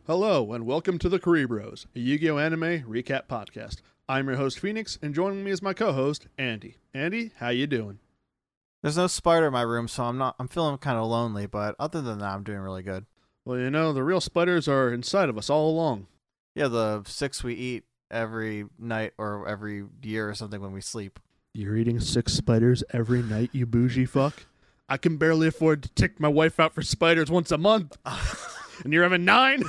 Hello, and welcome to the Kuribros, a Yu-Gi-Oh! Anime recap podcast. I'm your host, Phoenix, and joining me is my co-host, Andy. Andy, how you doing? There's no spider in my room, so I'm feeling kind of lonely, but other than that, I'm doing really good. Well, you know, the real spiders are inside of us all along. Yeah, the 6 we eat every night or every year or something when we sleep. You're eating 6 spiders every night, you bougie fuck? I can barely afford to take my wife out for spiders once a month. And you're having 9?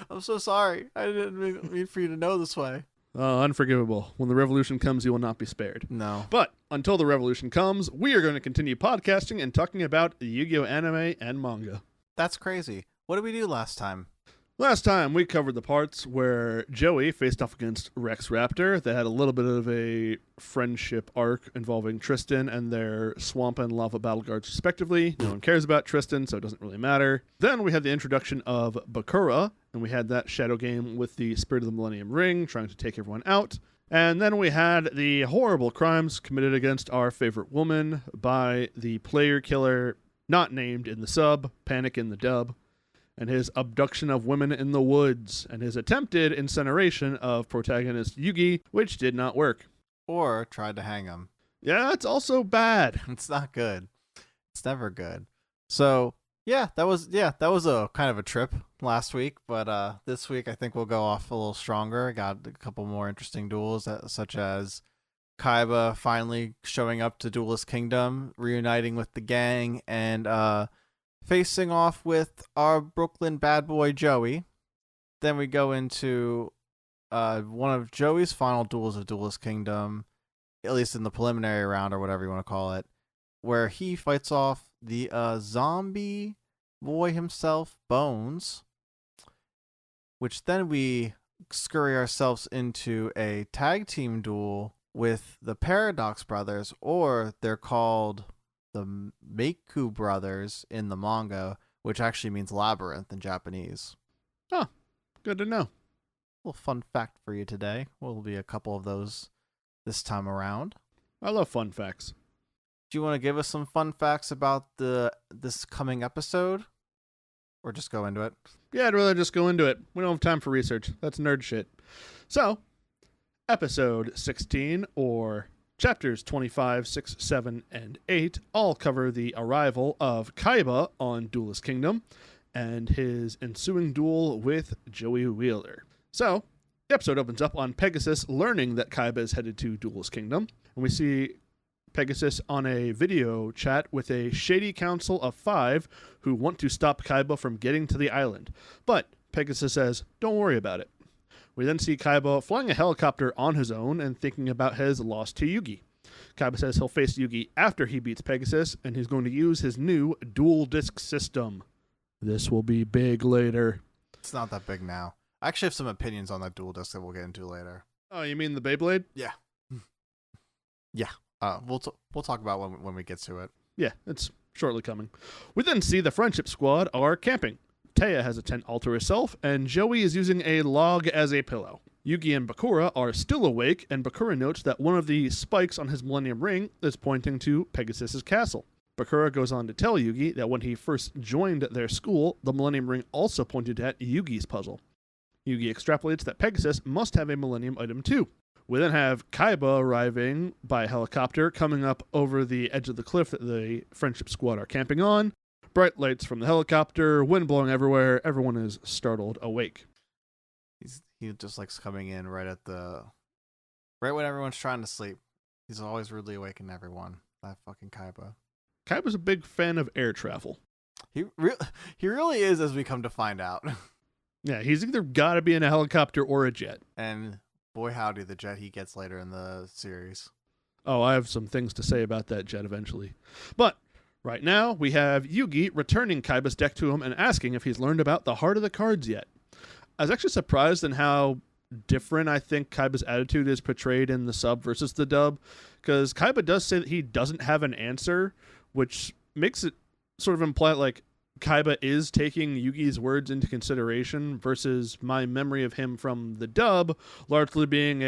I'm so sorry. I didn't mean for you to know this way. Unforgivable. When the revolution comes, you will not be spared. No. But until the revolution comes, we are going to continue podcasting and talking about Yu-Gi-Oh! Anime and manga. That's crazy. What did we do last time? Last time, we covered the parts where Joey faced off against Rex Raptor. They had a little bit of a friendship arc involving Tristan and their Swamp and Lava Battle Guards, respectively. No one cares about Tristan, so it doesn't really matter. Then we had the introduction of Bakura, and we had that shadow game with the Spirit of the Millennium Ring, trying to take everyone out. And then we had the horrible crimes committed against our favorite woman by the player killer, not named in the sub, Panic in the dub, and his abduction of women in the woods, and his attempted incineration of protagonist Yugi, which did not work. Or tried to hang him. Yeah, it's also bad. It's not good. It's never good. So, that was a kind of a trip last week, but this week I think we'll go off a little stronger. I got a couple more interesting duels, such as Kaiba finally showing up to Duelist Kingdom, reuniting with the gang, and facing off with our Brooklyn bad boy Joey. Then we go into one of Joey's final duels of Duelist Kingdom, at least in the preliminary round or whatever you want to call it, where he fights off the zombie boy himself, Bones, which then we scurry ourselves into a tag team duel with the Paradox Brothers, or they're called the Meiku brothers in the manga, which actually means labyrinth in Japanese. Oh, good to know. Little fun fact for you today. Will be a couple of those this time around. I love fun facts. Do you want to give us some fun facts about this coming episode? Or just go into it? Yeah, I'd rather just go into it. We don't have time for research. That's nerd shit. So, episode 16, or Chapters 25, 6, 7, and 8 all cover the arrival of Kaiba on Duelist Kingdom and his ensuing duel with Joey Wheeler. So, the episode opens up on Pegasus learning that Kaiba is headed to Duelist Kingdom, and we see Pegasus on a video chat with a shady council of 5 who want to stop Kaiba from getting to the island. But Pegasus says, don't worry about it. We then see Kaiba flying a helicopter on his own and thinking about his loss to Yugi. Kaiba says he'll face Yugi after he beats Pegasus, and he's going to use his new dual disc system. This will be big later. It's not that big now. I actually have some opinions on that dual disc that we'll get into later. Oh, you mean the Beyblade? Yeah. Yeah. We'll talk about when we get to it. Yeah, it's shortly coming. We then see the Friendship Squad are camping. Taya has a tent all to herself, and Joey is using a log as a pillow. Yugi and Bakura are still awake, and Bakura notes that one of the spikes on his Millennium Ring is pointing to Pegasus' castle. Bakura goes on to tell Yugi that when he first joined their school, the Millennium Ring also pointed at Yugi's puzzle. Yugi extrapolates that Pegasus must have a Millennium item too. We then have Kaiba arriving by helicopter, coming up over the edge of the cliff that the Friendship Squad are camping on. Bright lights from the helicopter, wind blowing everywhere, everyone is startled awake. He just likes coming in right when everyone's trying to sleep. He's always rudely awakening everyone. That fucking Kaiba. Kaiba's a big fan of air travel. He really is, as we come to find out. Yeah, he's either got to be in a helicopter or a jet. And boy howdy, the jet he gets later in the series. Oh, I have some things to say about that jet eventually. But right now, we have Yugi returning Kaiba's deck to him and asking if he's learned about the heart of the cards yet. I was actually surprised in how different I think Kaiba's attitude is portrayed in the sub versus the dub, because Kaiba does say that he doesn't have an answer, which makes it sort of imply like Kaiba is taking Yugi's words into consideration versus my memory of him from the dub largely being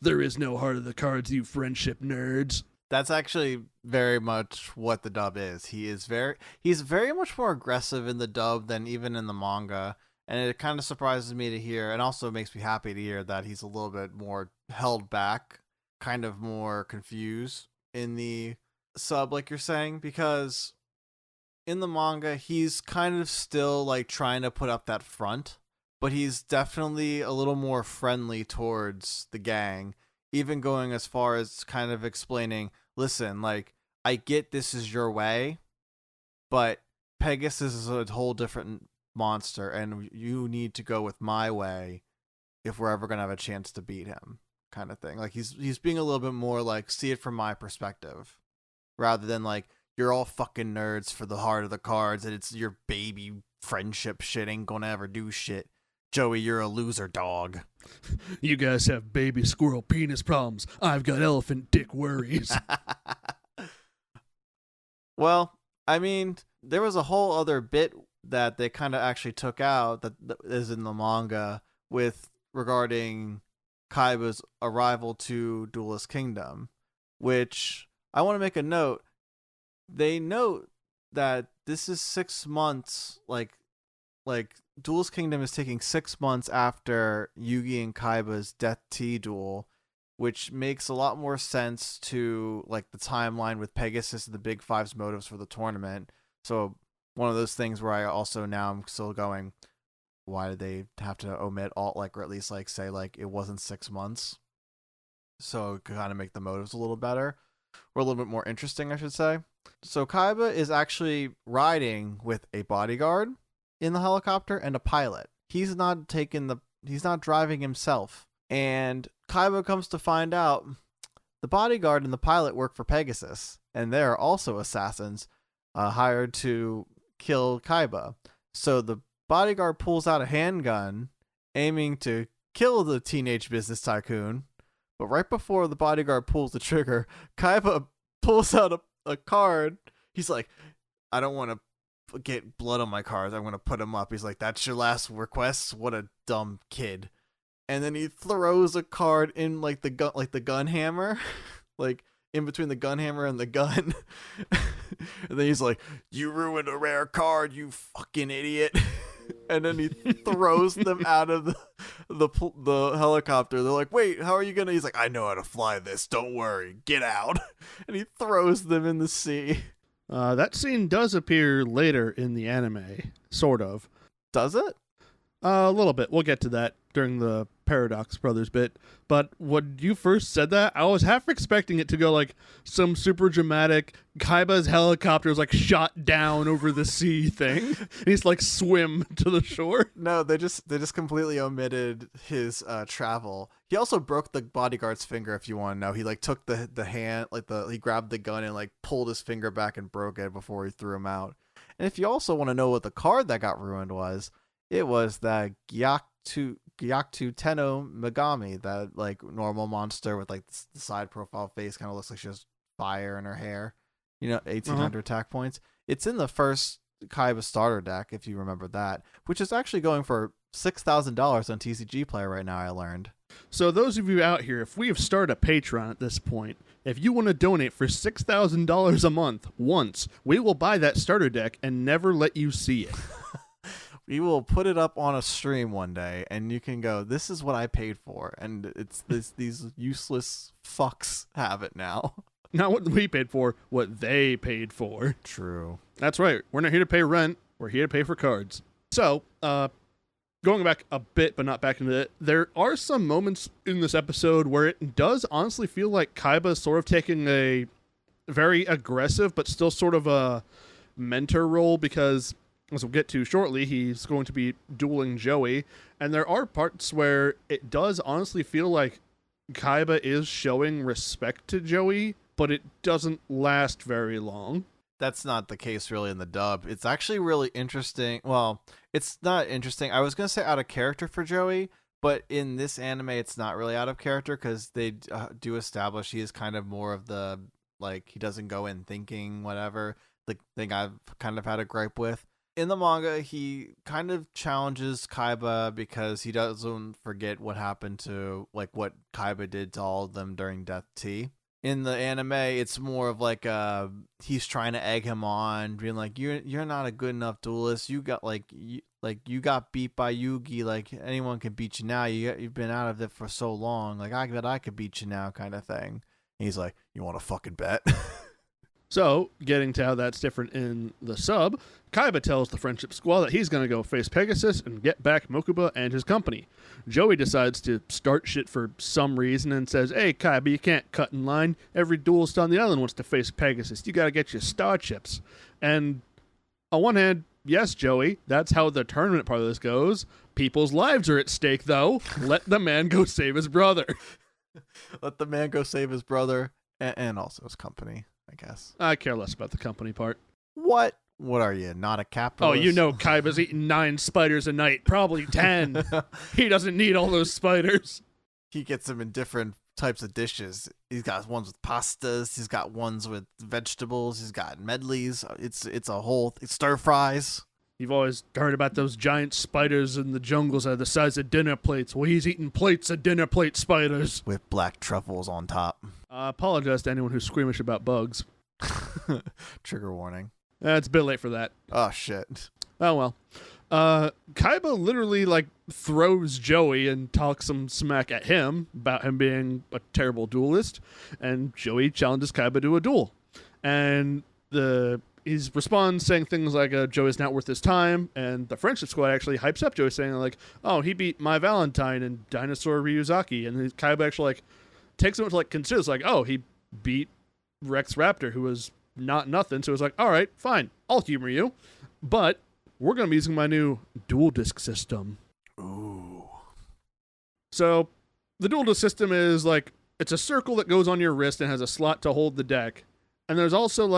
there is no heart of the cards, you friendship nerds. That's actually very much what the dub is. He's very much more aggressive in the dub than even in the manga. And it kind of surprises me to hear, and also makes me happy to hear that he's a little bit more held back, kind of more confused in the sub, like you're saying, because in the manga, he's kind of still like trying to put up that front, but he's definitely a little more friendly towards the gang, even going as far as kind of explaining, listen, like, I get this is your way, but Pegasus is a whole different monster, and you need to go with my way if we're ever going to have a chance to beat him, kind of thing. Like, he's being a little bit more like, see it from my perspective, rather than like, you're all fucking nerds for the heart of the cards, and it's your baby friendship shit ain't gonna ever do shit. Joey, you're a loser, dog. You guys have baby squirrel penis problems. I've got elephant dick worries. Well, I mean, there was a whole other bit that they kind of actually took out that is in the manga with regarding Kaiba's arrival to Duelist Kingdom, which I want to make a note. They note that this is 6 months, like Duelist Kingdom is taking 6 months after Yugi and Kaiba's Death Tea duel, which makes a lot more sense to like the timeline with Pegasus and the Big Five's motives for the tournament. So one of those things where I also now I'm still going, why did they have to omit all, like, or at least like say like it wasn't 6 months? So it could kind of make the motives a little better, or a little bit more interesting, I should say. So Kaiba is actually riding with a bodyguard in the helicopter and a pilot. He's not driving himself. And Kaiba comes to find out the bodyguard and the pilot work for Pegasus, and they're also assassins hired to kill Kaiba. So the bodyguard pulls out a handgun, aiming to kill the teenage business tycoon. But right before the bodyguard pulls the trigger, Kaiba pulls out a card. He's like, I don't want to get blood on my cards. I'm going to put them up. He's like, that's your last request? What a dumb kid. And then he throws a card in like the gun hammer, like in between the gun hammer and the gun. And then he's like, you ruined a rare card, you fucking idiot. And then he throws them out of the helicopter. They're like, wait, how are you gonna? He's like, I know how to fly this, don't worry, get out. And he throws them in the sea. That scene does appear later in the anime, sort of. Does it? A little bit. We'll get to that during the Paradox Brothers bit. But when you first said that, I was half expecting it to go like some super dramatic Kaiba's helicopter is like shot down over the sea thing. He's like swim to the shore. No, they just completely omitted his travel. He also broke the bodyguard's finger, if you want to know. He like took the hand, like he grabbed the gun and like pulled his finger back and broke it before he threw him out. And if you also want to know what the card that got ruined was, it was the Gyaktu Tenno Megami, that like normal monster with like the side profile face, kind of looks like she has fire in her hair. 1800 attack points. It's in the first Kaiba starter deck, if you remember that, which is actually going for $6,000 on TCG Player right now, I learned. So those of you out here, if we have started a Patreon at this point, if you want to donate for $6,000 a month once, we will buy that starter deck and never let you see it. We will put it up on a stream one day, and you can go, this is what I paid for, and it's these useless fucks have it now. Not what we paid for, what they paid for. True. That's right. We're not here to pay rent. We're here to pay for cards. So, going back a bit, but not back into it, there are some moments in this episode where it does honestly feel like Kaiba's sort of taking a very aggressive, but still sort of a mentor role, because as we'll get to shortly, he's going to be dueling Joey, and there are parts where it does honestly feel like Kaiba is showing respect to Joey, but it doesn't last very long. That's not the case really in the dub. It's actually really interesting. Well, it's not interesting. I was going to say out of character for Joey, but in this anime, it's not really out of character, because they do establish he is kind of more of the, like, he doesn't go in thinking whatever, the thing I've kind of had a gripe with. In the manga, he kind of challenges Kaiba because he doesn't forget what happened to, like, what Kaiba did to all of them during Death Tea. in the anime, it's more of like he's trying to egg him on, being like, you're not a good enough duelist. You got you got beat by Yugi. Like anyone can beat you now. You've been out of it for so long. Like I bet I could beat you now, kind of thing. And he's like, you want to fucking bet? So, getting to how that's different in the sub, Kaiba tells the Friendship Squall that he's going to go face Pegasus and get back Mokuba and his company. Joey decides to start shit for some reason and says, hey, Kaiba, you can't cut in line. Every duelist on the island wants to face Pegasus. You got to get your star chips. And on one hand, yes, Joey, that's how the tournament part of this goes. People's lives are at stake, though. Let the man go save his brother. Let the man go save his brother and also his company, I guess. I care less about the company part. What? What are you, not a capitalist? Oh, you know Kaiba's eating 9 spiders a night, probably 10. He doesn't need all those spiders. He gets them in different types of dishes. He's got ones with pastas. He's got ones with vegetables. He's got medleys. It's a whole stir fries. You've always heard about those giant spiders in the jungles that are the size of dinner plates. Well, he's eating plates of dinner plate spiders. With black truffles on top. I apologize to anyone who's squeamish about bugs. Trigger warning. It's a bit late for that. Oh, shit. Oh, well. Kaiba literally, throws Joey and talks some smack at him about him being a terrible duelist, and Joey challenges Kaiba to a duel. And he responds saying things like, Joey's not worth his time, and the Friendship Squad actually hypes up Joey, saying, oh, he beat My Valentine and Dinosaur Ryuzaki, and Kaiba actually, takes him to, considers, oh, he beat Rex Raptor, who was not nothing, so it was all right, fine, I'll humor you, but we're going to be using my new dual disc system. Ooh. So the dual disc system is it's a circle that goes on your wrist and has a slot to hold the deck, and there's also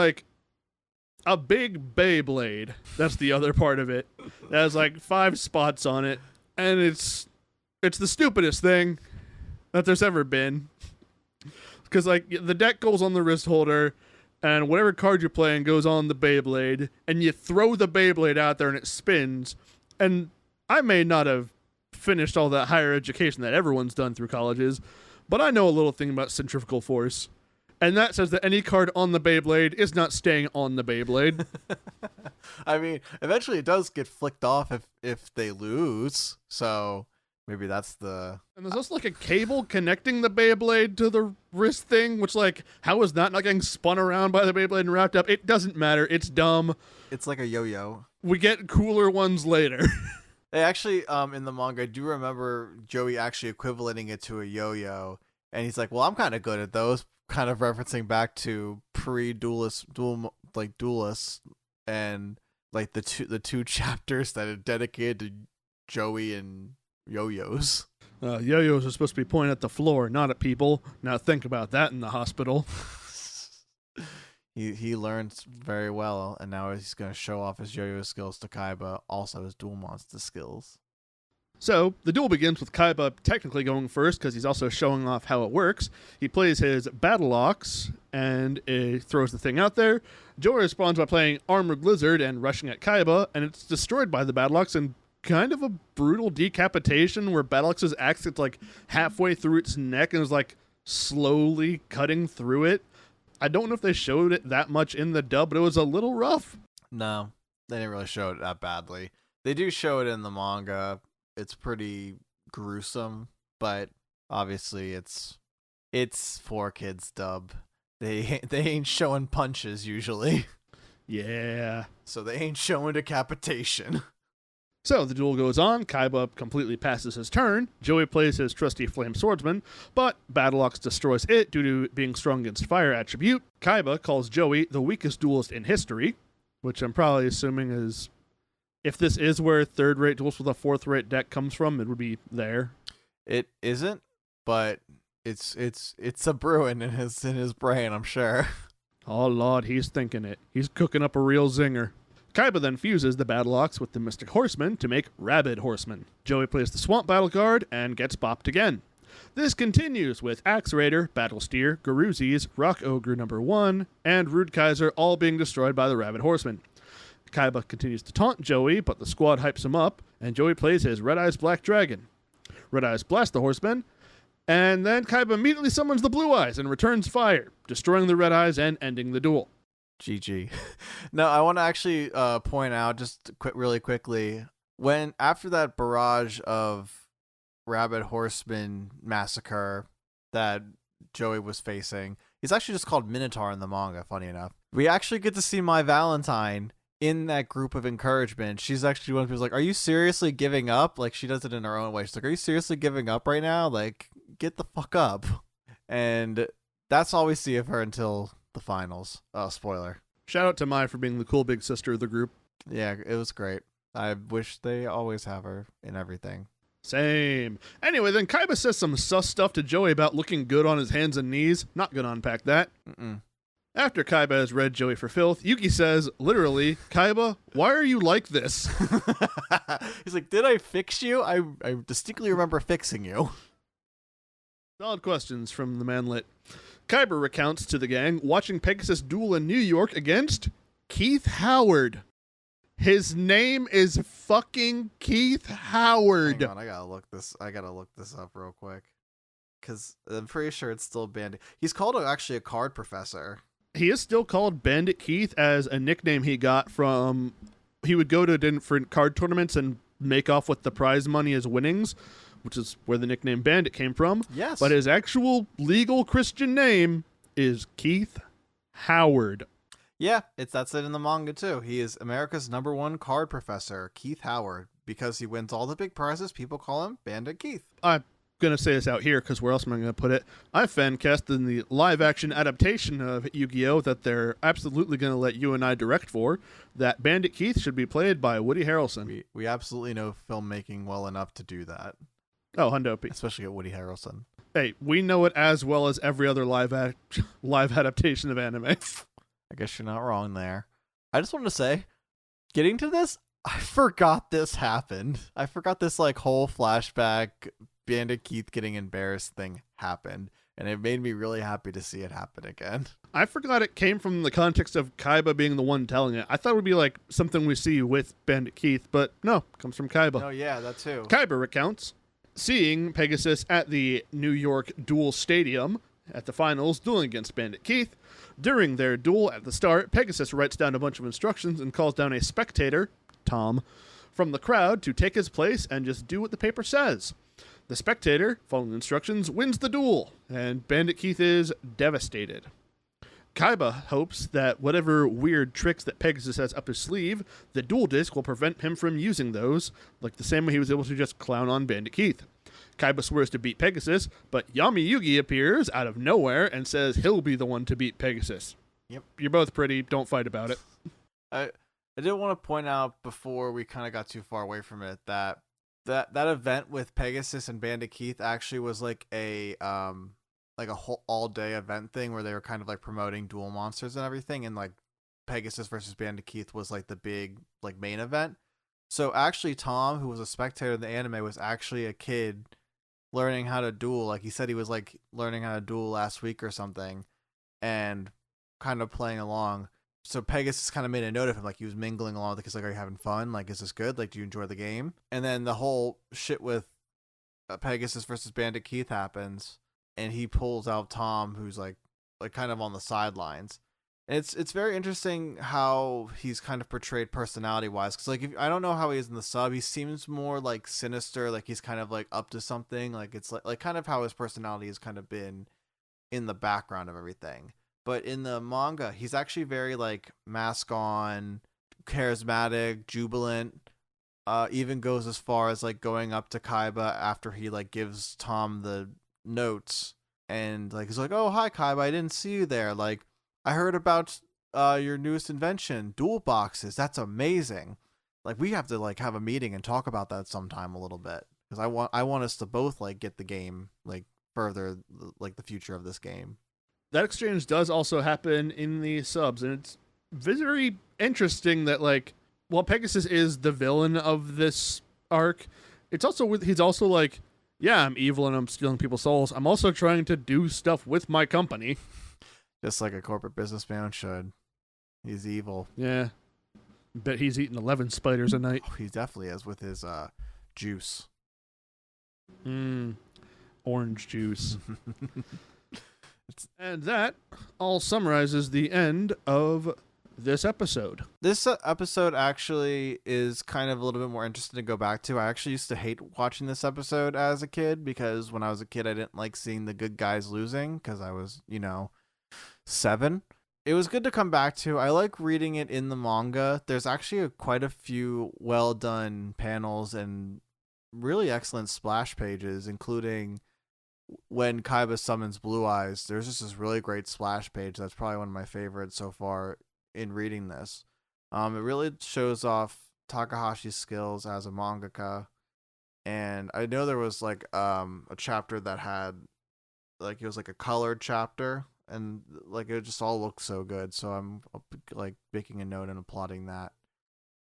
a big Beyblade. That's the other part of it. That has 5 spots on it, and it's the stupidest thing that there's ever been, because the deck goes on the wrist holder, and whatever card you're playing goes on the Beyblade, and you throw the Beyblade out there and it spins. And I may not have finished all that higher education that everyone's done through colleges, but I know a little thing about centrifugal force. And that says that any card on the Beyblade is not staying on the Beyblade. I mean, eventually it does get flicked off if they lose, so maybe that's the... And there's also a cable connecting the Beyblade to the wrist thing, which how is that not getting spun around by the Beyblade and wrapped up? It doesn't matter. It's dumb. It's like a yo-yo. We get cooler ones later. They actually, in the manga, I do remember Joey actually equivalating it to a yo-yo, and he's like, well, I'm kind of good at those, kind of referencing back to pre-duelist, duelists, and the two chapters that are dedicated to Joey and yo-yos. Yo-yos are supposed to be pointing at the floor, not at people. Now think about that in the hospital. He learns very well, and now he's going to show off his yo-yo skills to Kaiba, also his duel monster skills. So, the duel begins with Kaiba technically going first, because he's also showing off how it works. He plays his Battle Ox, and throws the thing out there. Joey responds by playing Armored Lizard and rushing at Kaiba, and it's destroyed by the Battle Ox, and kind of a brutal decapitation where Battle Ox's axe gets halfway through its neck and is slowly cutting through it. I don't know if they showed it that much in the dub, but it was a little rough. No, they didn't really show it that badly. They do show it in the manga. It's pretty gruesome, but obviously it's for kids dub. They ain't showing punches usually. Yeah. So they ain't showing decapitation. So the duel goes on. Kaiba completely passes his turn. Joey plays his trusty Flame Swordsman, but Battle Ox destroys it due to being strong against fire attribute. Kaiba calls Joey the weakest duelist in history, which I'm probably assuming is, if this is where third-rate duels with a fourth-rate deck comes from, it would be there. It isn't, but it's a brewing in his brain, I'm sure. Oh Lord, he's thinking it. He's cooking up a real zinger. Kaiba then fuses the Battle Ox with the Mystic Horseman to make Rabid Horseman. Joey plays the Swamp Battle card and gets bopped again. This continues with Axe Raider, Battle Steer, Garuzis, Rock Ogre number 1, and Rude Kaiser all being destroyed by the Rabid Horseman. Kaiba continues to taunt Joey, but the squad hypes him up, and Joey plays his Red Eyes Black Dragon. Red Eyes blasts the Horseman, And then Kaiba immediately summons the blue eyes and returns fire, destroying the red eyes and ending the duel. GG. No, I want to actually point out just really quickly, when after that barrage of rabbit horseman massacre that Joey was facing, he's actually just called Minotaur in the manga, funny enough. We actually get to see My Valentine in that group of encouragement. She's actually one who's like, are you seriously giving up? Like, she does it in her own way. She's like, are you seriously giving up right now? Like, get the fuck up. And that's all we see of her until the finals. Oh, spoiler. Shout out to Mai for being the cool big sister of the group. Yeah, it was great. I wish they always have her in everything. Same. Anyway, then Kaiba says some sus stuff to Joey about looking good on his hands and knees. Not gonna unpack that. After Kaiba has read Joey for filth, Yugi says, literally, Kaiba, why are you like this? He's like, did I fix you? I distinctly remember fixing you. Solid questions from the manlet. Kaiba recounts to the gang watching Pegasus duel in New York against Keith Howard. His name is fucking Keith Howard. Hang on, I gotta look this up real quick, because I'm pretty sure it's still Bandit. He's called actually a card professor. He is still called Bandit Keith as a nickname he got from. He would go to different card tournaments and make off with the prize money as winnings, which is where the nickname Bandit came from. Yes. But his actual legal Christian name is Keith Howard. Yeah, that's it in the manga too. He is America's #1 card professor, Keith Howard. Because he wins all the big prizes, people call him Bandit Keith. I'm going to say this out here because where else am I going to put it? I fan cast in the live-action adaptation of Yu-Gi-Oh! That they're absolutely going to let you and I direct for, that Bandit Keith should be played by Woody Harrelson. We absolutely know filmmaking well enough to do that. Oh, hundo P. Especially at Woody Harrelson. Hey, we know it as well as every other live adaptation of anime. I guess you're not wrong there. I just wanted to say, getting to this, I forgot this happened. I forgot this like whole flashback Bandit Keith getting embarrassed thing happened. And it made me really happy to see it happen again. I forgot it came from the context of Kaiba being the one telling it. I thought it would be like something we see with Bandit Keith, but no, it comes from Kaiba. Oh yeah, that too. Kaiba recounts seeing Pegasus at the New York Duel Stadium at the finals dueling against Bandit Keith. During their duel at the start, Pegasus writes down a bunch of instructions and calls down a spectator, Tom, from the crowd to take his place and just do what the paper says. The spectator, following the instructions, wins the duel, and Bandit Keith is devastated. Kaiba hopes that whatever weird tricks that Pegasus has up his sleeve, the duel disc will prevent him from using those, like the same way he was able to just clown on Bandit Keith. Kaiba swears to beat Pegasus, but Yami Yugi appears out of nowhere and says he'll be the one to beat Pegasus. Yep. You're both pretty, don't fight about it. I did want to point out before we kind of got too far away from it that event with Pegasus and Bandit Keith actually was like a whole all-day event thing where they were kind of like promoting duel monsters and everything, and like Pegasus versus Bandit Keith was like the big like main event. So actually Tom, who was a spectator in the anime, was actually a kid learning how to duel. Like he said he was like learning how to duel last week or something and kind of playing along. So Pegasus kind of made a note of him, like he was mingling along with the kids, like, are you having fun? Like, is this good? Like, do you enjoy the game? And then the whole shit with Pegasus versus Bandit Keith happens, and he pulls out Tom, who's like kind of on the sidelines. And it's very interesting how he's kind of portrayed personality wise, because like I don't know how he is in the sub. He seems more like sinister, like he's kind of like up to something. Like it's like kind of how his personality has kind of been in the background of everything. But in the manga, he's actually very like mask on, charismatic, jubilant. Even goes as far as like going up to Kaiba after he like gives Tom the notes, and like he's like, "Oh, hi Kaiba, I didn't see you there. Like, I heard about your newest invention, duel boxes. That's amazing. Like, we have to like have a meeting and talk about that sometime a little bit, because I want us to both like get the game like further, like the future of this game." That exchange does also happen in the subs, and it's very interesting that like while Pegasus is the villain of this arc, it's also he's also like, yeah, I'm evil and I'm stealing people's souls. I'm also trying to do stuff with my company. Just like a corporate businessman should. He's evil. Yeah. Bet he's eating 11 spiders a night. Oh, he definitely is with his juice. orange juice. And that all summarizes the end of this episode. This episode actually is kind of a little bit more interesting to go back to. I actually used to hate watching this episode as a kid because when I was a kid, I didn't like seeing the good guys losing because I was, 7. It was good to come back to. I like reading it in the manga. There's actually quite a few well done panels and really excellent splash pages, including when Kaiba summons Blue Eyes. There's just this really great splash page that's probably one of my favorites so far in reading this. It really shows off Takahashi's skills as a mangaka, and I know there was like a chapter that had like it was like a colored chapter, and like it just all looked so good. So I'm like making a note and applauding that.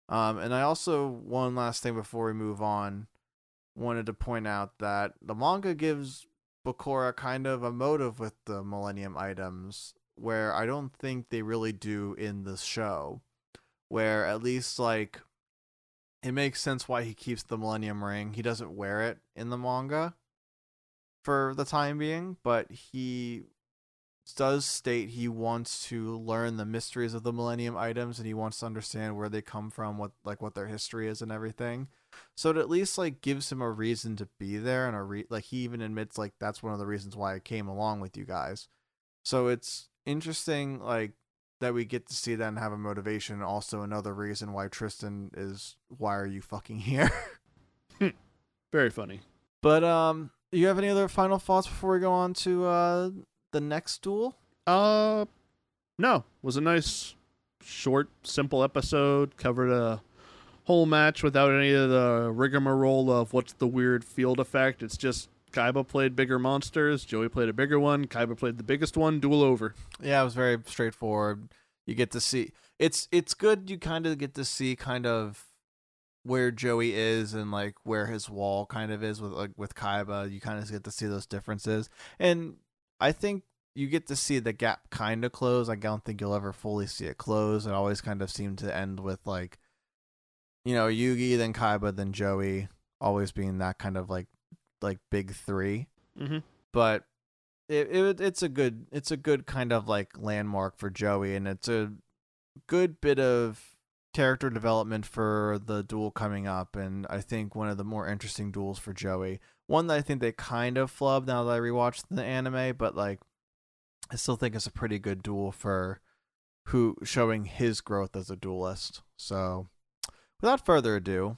And I also, one last thing before we move on, wanted to point out that the manga gives Bakura kind of a motive with the Millennium items, where I don't think they really do in the show, where at least like it makes sense why he keeps the Millennium Ring. He doesn't wear it in the manga for the time being, but he does state he wants to learn the mysteries of the Millennium items, and he wants to understand where they come from, what their history is and everything. So it at least like gives him a reason to be there, and like he even admits like that's one of the reasons why I came along with you guys. So it's interesting like that we get to see that and have a motivation. Also another reason why Tristan is, why are you fucking here? Very funny. But you have any other final thoughts before we go on to the next duel? No. It was a nice, short, simple episode. Covered a whole match without any of the rigmarole of what's the weird field effect. It's just Kaiba played bigger monsters, Joey played a bigger one, Kaiba played the biggest one, duel over. Yeah, it was very straightforward. You get to see it's good. You kind of get to see kind of where Joey is and like where his wall kind of is with Kaiba. You kind of get to see those differences, and I think you get to see the gap kind of close. I don't think you'll ever fully see it close. It always kind of seemed to end with like, Yugi, then Kaiba, then Joey, always being that kind of like big three. Mm-hmm. But it's a good kind of like landmark for Joey, and it's a good bit of character development for the duel coming up, and I think one of the more interesting duels for Joey. One that I think they kind of flubbed now that I rewatched the anime, but like I still think it's a pretty good duel for showing his growth as a duelist. So without further ado,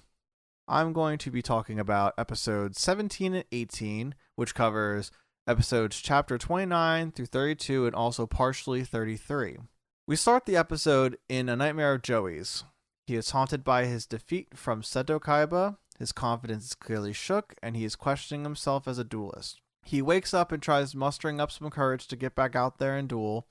I'm going to be talking about episodes 17 and 18, which covers episodes chapter 29 through 32 and also partially 33. We start the episode in a nightmare of Joey's. He is haunted by his defeat from Seto Kaiba. His confidence is clearly shook, and he is questioning himself as a duelist. He wakes up and tries mustering up some courage to get back out there and duel.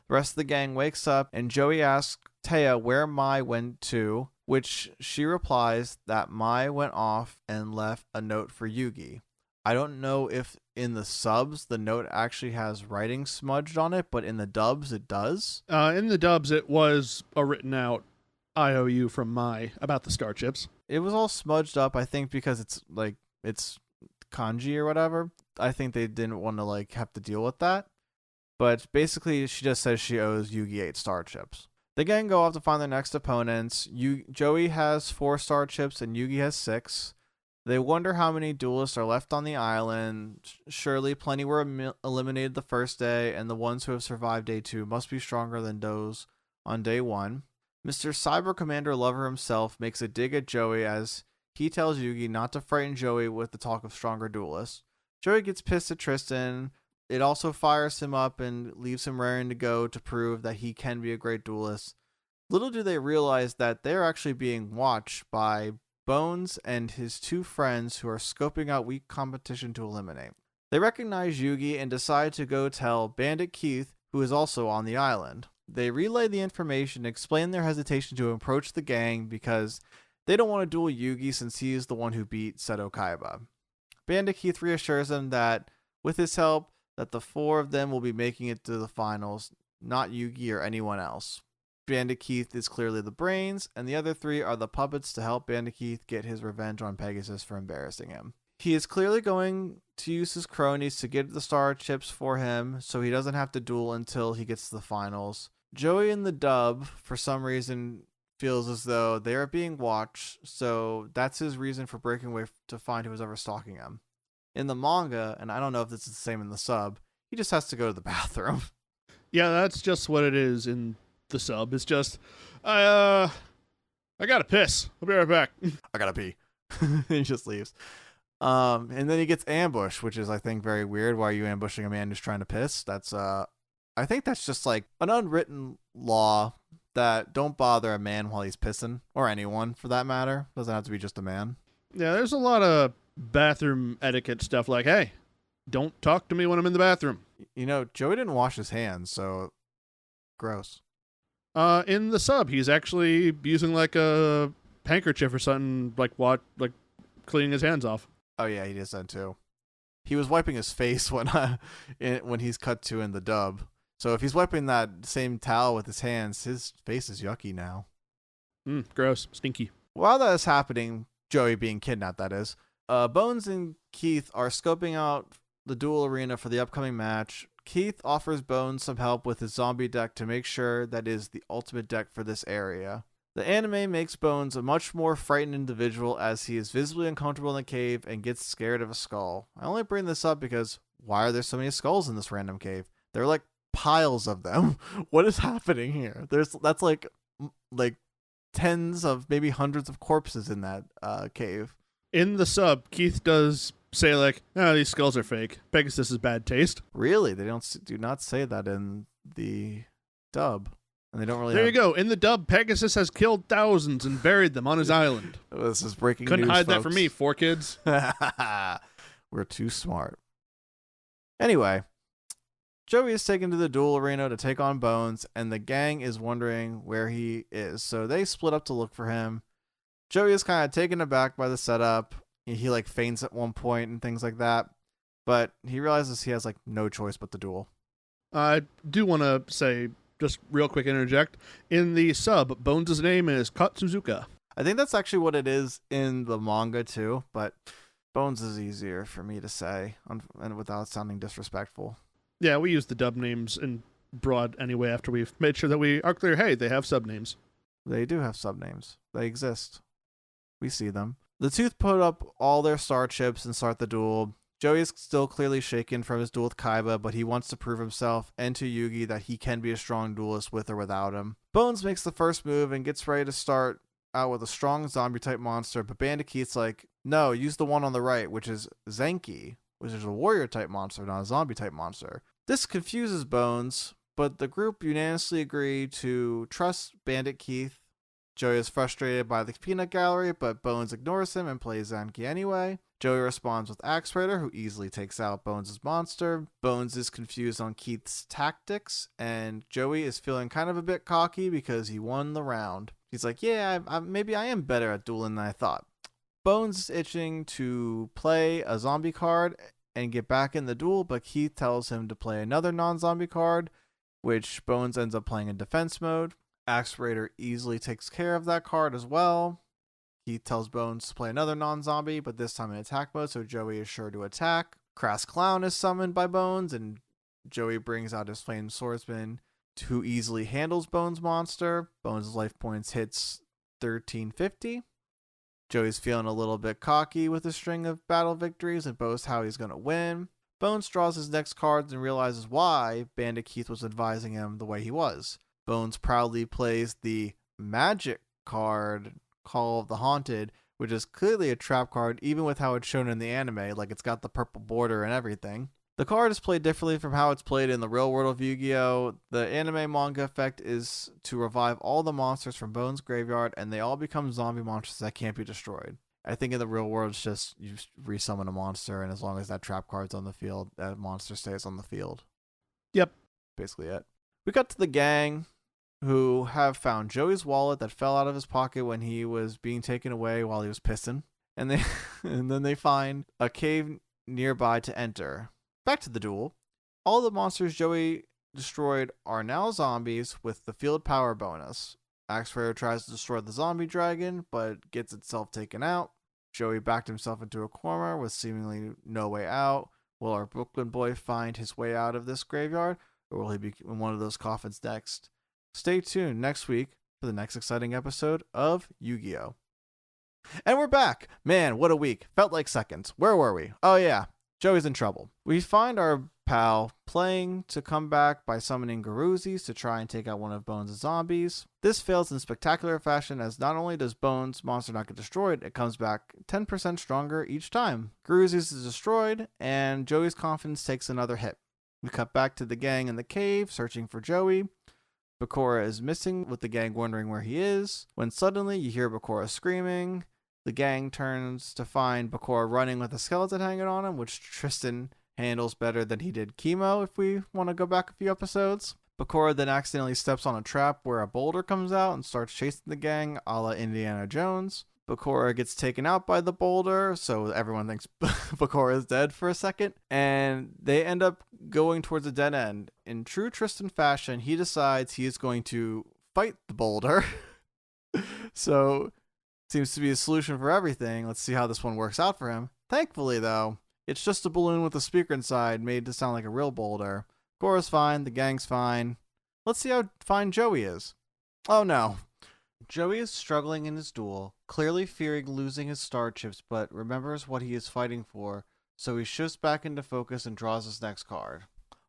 The rest of the gang wakes up, and Joey asks Taya where Mai went to, which she replies that Mai went off and left a note for Yugi. I don't know if in the subs the note actually has writing smudged on it, but in the dubs it does. In the dubs, it was a written out IOU from Mai about the star chips. It was all smudged up, I think, because it's kanji or whatever. I think they didn't want to like have to deal with that. But basically, she just says she owes Yugi 8 star chips. The gang go off to find their next opponents. Joey has 4 star chips and Yugi has 6. They wonder how many duelists are left on the island. Surely plenty were eliminated the first day, and the ones who have survived day 2 must be stronger than those on day 1. Mr. Cyber Commander Lover himself makes a dig at Joey as he tells Yugi not to frighten Joey with the talk of stronger duelists. Joey gets pissed at Tristan. It also fires him up and leaves him raring to go to prove that he can be a great duelist. Little do they realize that they're actually being watched by Bones and his 2 friends who are scoping out weak competition to eliminate. They recognize Yugi and decide to go tell Bandit Keith, who is also on the island. They relay the information and explain their hesitation to approach the gang because they don't want to duel Yugi since he is the one who beat Seto Kaiba. Bandit Keith reassures them that with his help, that the 4 of them will be making it to the finals, not Yugi or anyone else. Bandit Keith is clearly the brains, and the other 3 are the puppets to help Bandit Keith get his revenge on Pegasus for embarrassing him. He is clearly going to use his cronies to get the star chips for him so he doesn't have to duel until he gets to the finals. Joey in the dub, for some reason, feels as though they are being watched, so that's his reason for breaking away to find who was ever stalking him. In the manga, and I don't know if this is the same in the sub, he just has to go to the bathroom. Yeah, that's just what it is in the sub. It's just, I gotta piss. I'll be right back. I gotta pee. He just leaves. And then he gets ambushed, which is, I think, very weird. Why are you ambushing a man who's trying to piss? That's, I think that's just like an unwritten law that don't bother a man while he's pissing, or anyone for that matter. Doesn't have to be just a man. Yeah, there's a lot of bathroom etiquette stuff like, hey, don't talk to me when I'm in the bathroom. You know, Joey didn't wash his hands, so gross. In the sub, he's actually using like a handkerchief or something, like cleaning his hands off. Oh yeah, he does that too. He was wiping his face when he's cut to in the dub. So if he's wiping that same towel with his hands, his face is yucky now. Gross, stinky. While that is happening, Joey being kidnapped, that is, Bones and Keith are scoping out the duel arena for the upcoming match. Keith offers Bones some help with his zombie deck to make sure that is the ultimate deck for this area. The anime makes Bones a much more frightened individual as he is visibly uncomfortable in the cave and gets scared of a skull. I only bring this up because why are there so many skulls in this random cave? There are like piles of them. What is happening here? That's like tens of maybe hundreds of corpses in that cave. In the sub, Keith does say like, these skulls are fake. Pegasus is bad taste. Really? They do not say that in the dub. And they don't really. There you go. In the dub, Pegasus has killed thousands and buried them on his island. This is breaking Couldn't news, hide that folks. from me, 4Kids. We're too smart. Anyway, Joey is taken to the duel arena to take on Bones, and the gang is wondering where he is. So they split up to look for him. Joey is kind of taken aback by the setup. He like faints at one point and things like that. But he realizes he has like no choice but to duel. I do want to say, just real quick interject, in the sub, Bones' name is Katsuzuka. I think that's actually what it is in the manga too, but Bones is easier for me to say and without sounding disrespectful. Yeah, we use the dub names in broad anyway after we've made sure that we are clear, hey, they have sub names. They do have sub names. They exist. We see them. The Tooth put up all their star chips and start the duel. Joey is still clearly shaken from his duel with Kaiba, but he wants to prove himself and to Yugi that he can be a strong duelist with or without him. Bones makes the first move and gets ready to start out with a strong zombie-type monster, but Bandit Keith's like, no, use the one on the right, which is Zenki, which is a warrior-type monster, not a zombie-type monster. This confuses Bones, but the group unanimously agree to trust Bandit Keith. Joey is frustrated by the peanut gallery, but Bones ignores him and plays Zenki anyway. Joey responds with Axe Raider, who easily takes out Bones' monster. Bones is confused on Keith's tactics, and Joey is feeling kind of a bit cocky because he won the round. He's like, yeah, maybe I am better at dueling than I thought. Bones is itching to play a zombie card and get back in the duel, but Keith tells him to play another non-zombie card, which Bones ends up playing in defense mode. Axe Raider easily takes care of that card as well. Keith tells Bones to play another non-zombie, but this time in attack mode, so Joey is sure to attack. Crass Clown is summoned by Bones, and Joey brings out his Flame Swordsman, who easily handles Bones' monster. Bones' life points hits 1350. Joey's feeling a little bit cocky with a string of battle victories and boasts how he's going to win. Bones draws his next cards and realizes why Bandit Keith was advising him the way he was. Bones proudly plays the magic card, Call of the Haunted, which is clearly a trap card even with how it's shown in the anime, like it's got the purple border and everything. The card is played differently from how it's played in the real world of Yu-Gi-Oh! The anime manga effect is to revive all the monsters from Bones' graveyard and they all become zombie monsters that can't be destroyed. I think in the real world it's just you resummon a monster and as long as that trap card's on the field, that monster stays on the field. Yep. Basically it. We got to the gang, who have found Joey's wallet that fell out of his pocket when he was being taken away while he was pissing. And then they find a cave nearby to enter. Back to the duel. All the monsters Joey destroyed are now zombies with the field power bonus. Axe Raider tries to destroy the zombie dragon, but gets itself taken out. Joey backed himself into a corner with seemingly no way out. Will our Brooklyn boy find his way out of this graveyard, or will he be in one of those coffins next? Stay tuned next week for the next exciting episode of Yu-Gi-Oh! And we're back! Man, what a week. Felt like seconds. Where were we? Oh yeah, Joey's in trouble. We find our pal playing to come back by summoning Garuzis to try and take out one of Bones' zombies. This fails in spectacular fashion, as not only does Bones' monster not get destroyed, it comes back 10% stronger each time. Garuzis is destroyed, and Joey's confidence takes another hit. We cut back to the gang in the cave, searching for Joey. Bakura is missing, with the gang wondering where he is, when suddenly you hear Bakura screaming. The gang turns to find Bakura running with a skeleton hanging on him, which Tristan handles better than he did Chemo, if we want to go back a few episodes. Bakura then accidentally steps on a trap where a boulder comes out and starts chasing the gang, a la Indiana Jones. Bakura gets taken out by the boulder, so everyone thinks Bakura is dead for a second, and they end up going towards a dead end. In true Tristan fashion, he decides he is going to fight the boulder. So, seems to be a solution for everything. Let's see how this one works out for him. Thankfully, though, it's just a balloon with a speaker inside made to sound like a real boulder. Bakura's fine, the gang's fine. Let's see how fine Joey is. Oh no. Joey is struggling in his duel, clearly fearing losing his star chips, but remembers what he is fighting for, so he shifts back into focus and draws his next card.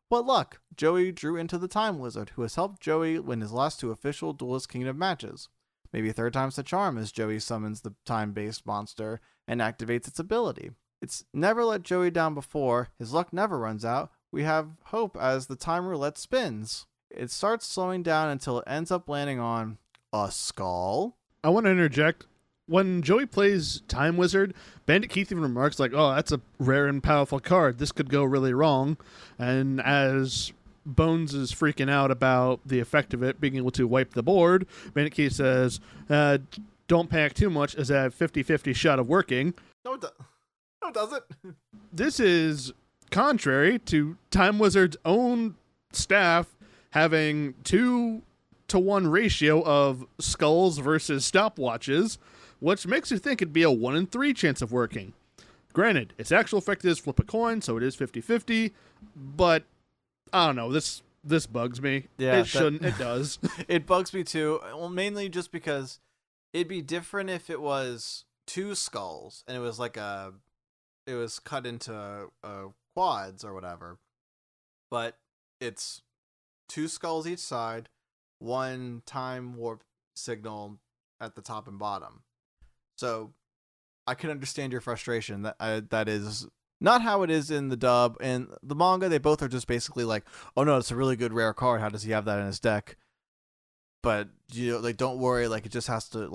What luck! Joey drew into the Time Wizard, who has helped Joey win his last 2 official Duelist Kingdom matches. Maybe third time's the charm as Joey summons the time-based monster and activates its ability. It's never let Joey down before, his luck never runs out. We have hope as the time roulette spins. It starts slowing down until it ends up landing on a skull. I want to interject. When Joey plays Time Wizard, Bandit Keith even remarks like, oh, that's a rare and powerful card. This could go really wrong. And as Bones is freaking out about the effect of it being able to wipe the board, Bandit Keith says, don't panic too much as I have 50-50 shot of working. No, it doesn't. This is contrary to Time Wizard's own staff having 2-to-1 ratio of skulls versus stopwatches, which makes you think it'd be a 1 in 3 chance of working. Granted, its actual effect is flip a coin, so it is 50-50, but I don't know, this bugs me. Yeah, it shouldn't. It does. It bugs me too. Well, mainly just because it'd be different if it was 2 skulls and it was like it was cut into quads or whatever. But it's 2 skulls each side, 1 time warp signal at the top and bottom. So I can understand your frustration. That is not how it is in the dub. In the manga, they both are just basically like, oh no, it's a really good rare card. How does he have that in his deck? But, like, don't worry. Like, it just has to,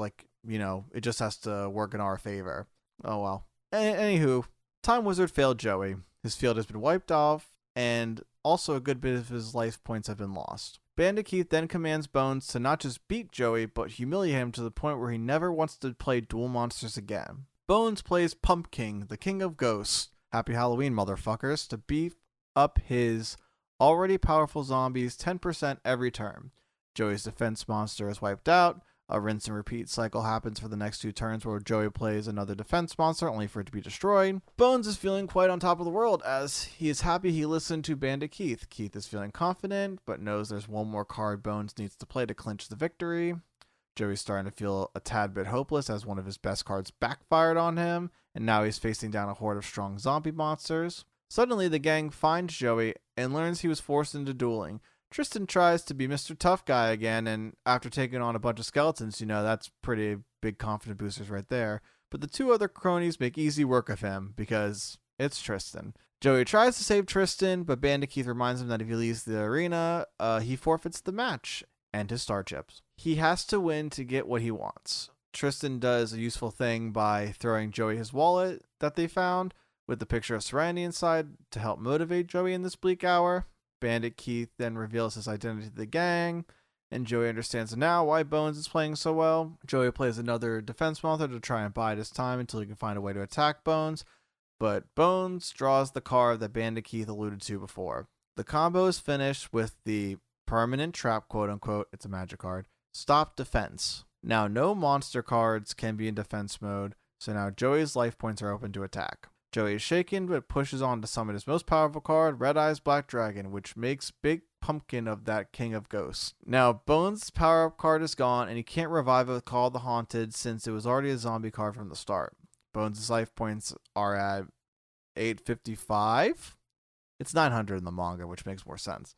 it just has to work in our favor. Oh well. Anywho, Time Wizard failed Joey. His field has been wiped off, and also a good bit of his life points have been lost. Bandit Keith then commands Bones to not just beat Joey, but humiliate him to the point where he never wants to play duel monsters again. Bones plays Pumpkin, the king of ghosts. Happy Halloween, motherfuckers, to beef up his already powerful zombies 10% every turn. Joey's defense monster is wiped out. A rinse and repeat cycle happens for the next 2 turns where Joey plays another defense monster only for it to be destroyed. Bones is feeling quite on top of the world as he is happy he listened to Bandit Keith. Keith is feeling confident but knows there's one more card Bones needs to play to clinch the victory. Joey's starting to feel a tad bit hopeless as one of his best cards backfired on him, and now he's facing down a horde of strong zombie monsters. Suddenly the gang finds Joey and learns he was forced into dueling. Tristan tries to be Mr. Tough Guy again, and after taking on a bunch of skeletons, that's pretty big confident boosters right there. But the 2 other cronies make easy work of him, because it's Tristan. Joey tries to save Tristan, but Bandit Keith reminds him that if he leaves the arena, he forfeits the match and his star chips. He has to win to get what he wants. Tristan does a useful thing by throwing Joey his wallet that they found, with the picture of Serenity inside to help motivate Joey in this bleak hour. Bandit Keith then reveals his identity to the gang, and Joey understands now why Bones is playing so well. Joey plays another defense monster to try and bide his time until he can find a way to attack Bones, but Bones draws the card that Bandit Keith alluded to before. The combo is finished with the permanent trap, quote unquote, it's a magic card, stop defense. Now no monster cards can be in defense mode, So now Joey's life points are open to attack. Joey is shaken, but pushes on to summon his most powerful card, Red Eyes Black Dragon, which makes Big Pumpkin of that King of Ghosts. Now, Bones' power-up card is gone, and he can't revive it with Call of the Haunted since it was already a zombie card from the start. Bones' life points are at 855. It's 900 in the manga, which makes more sense.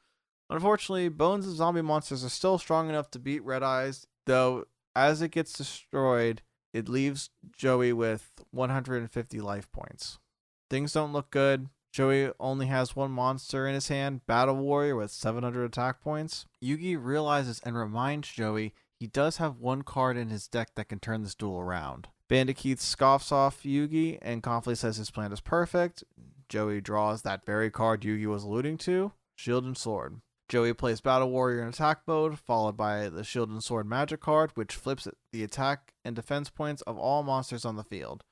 Unfortunately, Bones' zombie monsters are still strong enough to beat Red Eyes, though as it gets destroyed, it leaves Joey with 150 life points. Things don't look good. Joey only has one monster in his hand, Battle Warrior, with 700 attack points. Yugi realizes and reminds Joey he does have one card in his deck that can turn this duel around. Bandit Keith scoffs off Yugi and confidently says his plan is perfect. Joey draws that very card Yugi was alluding to, Shield and Sword. Joey plays Battle Warrior in attack mode, followed by the Shield and Sword magic card, which flips the attack and defense points of all monsters on the field.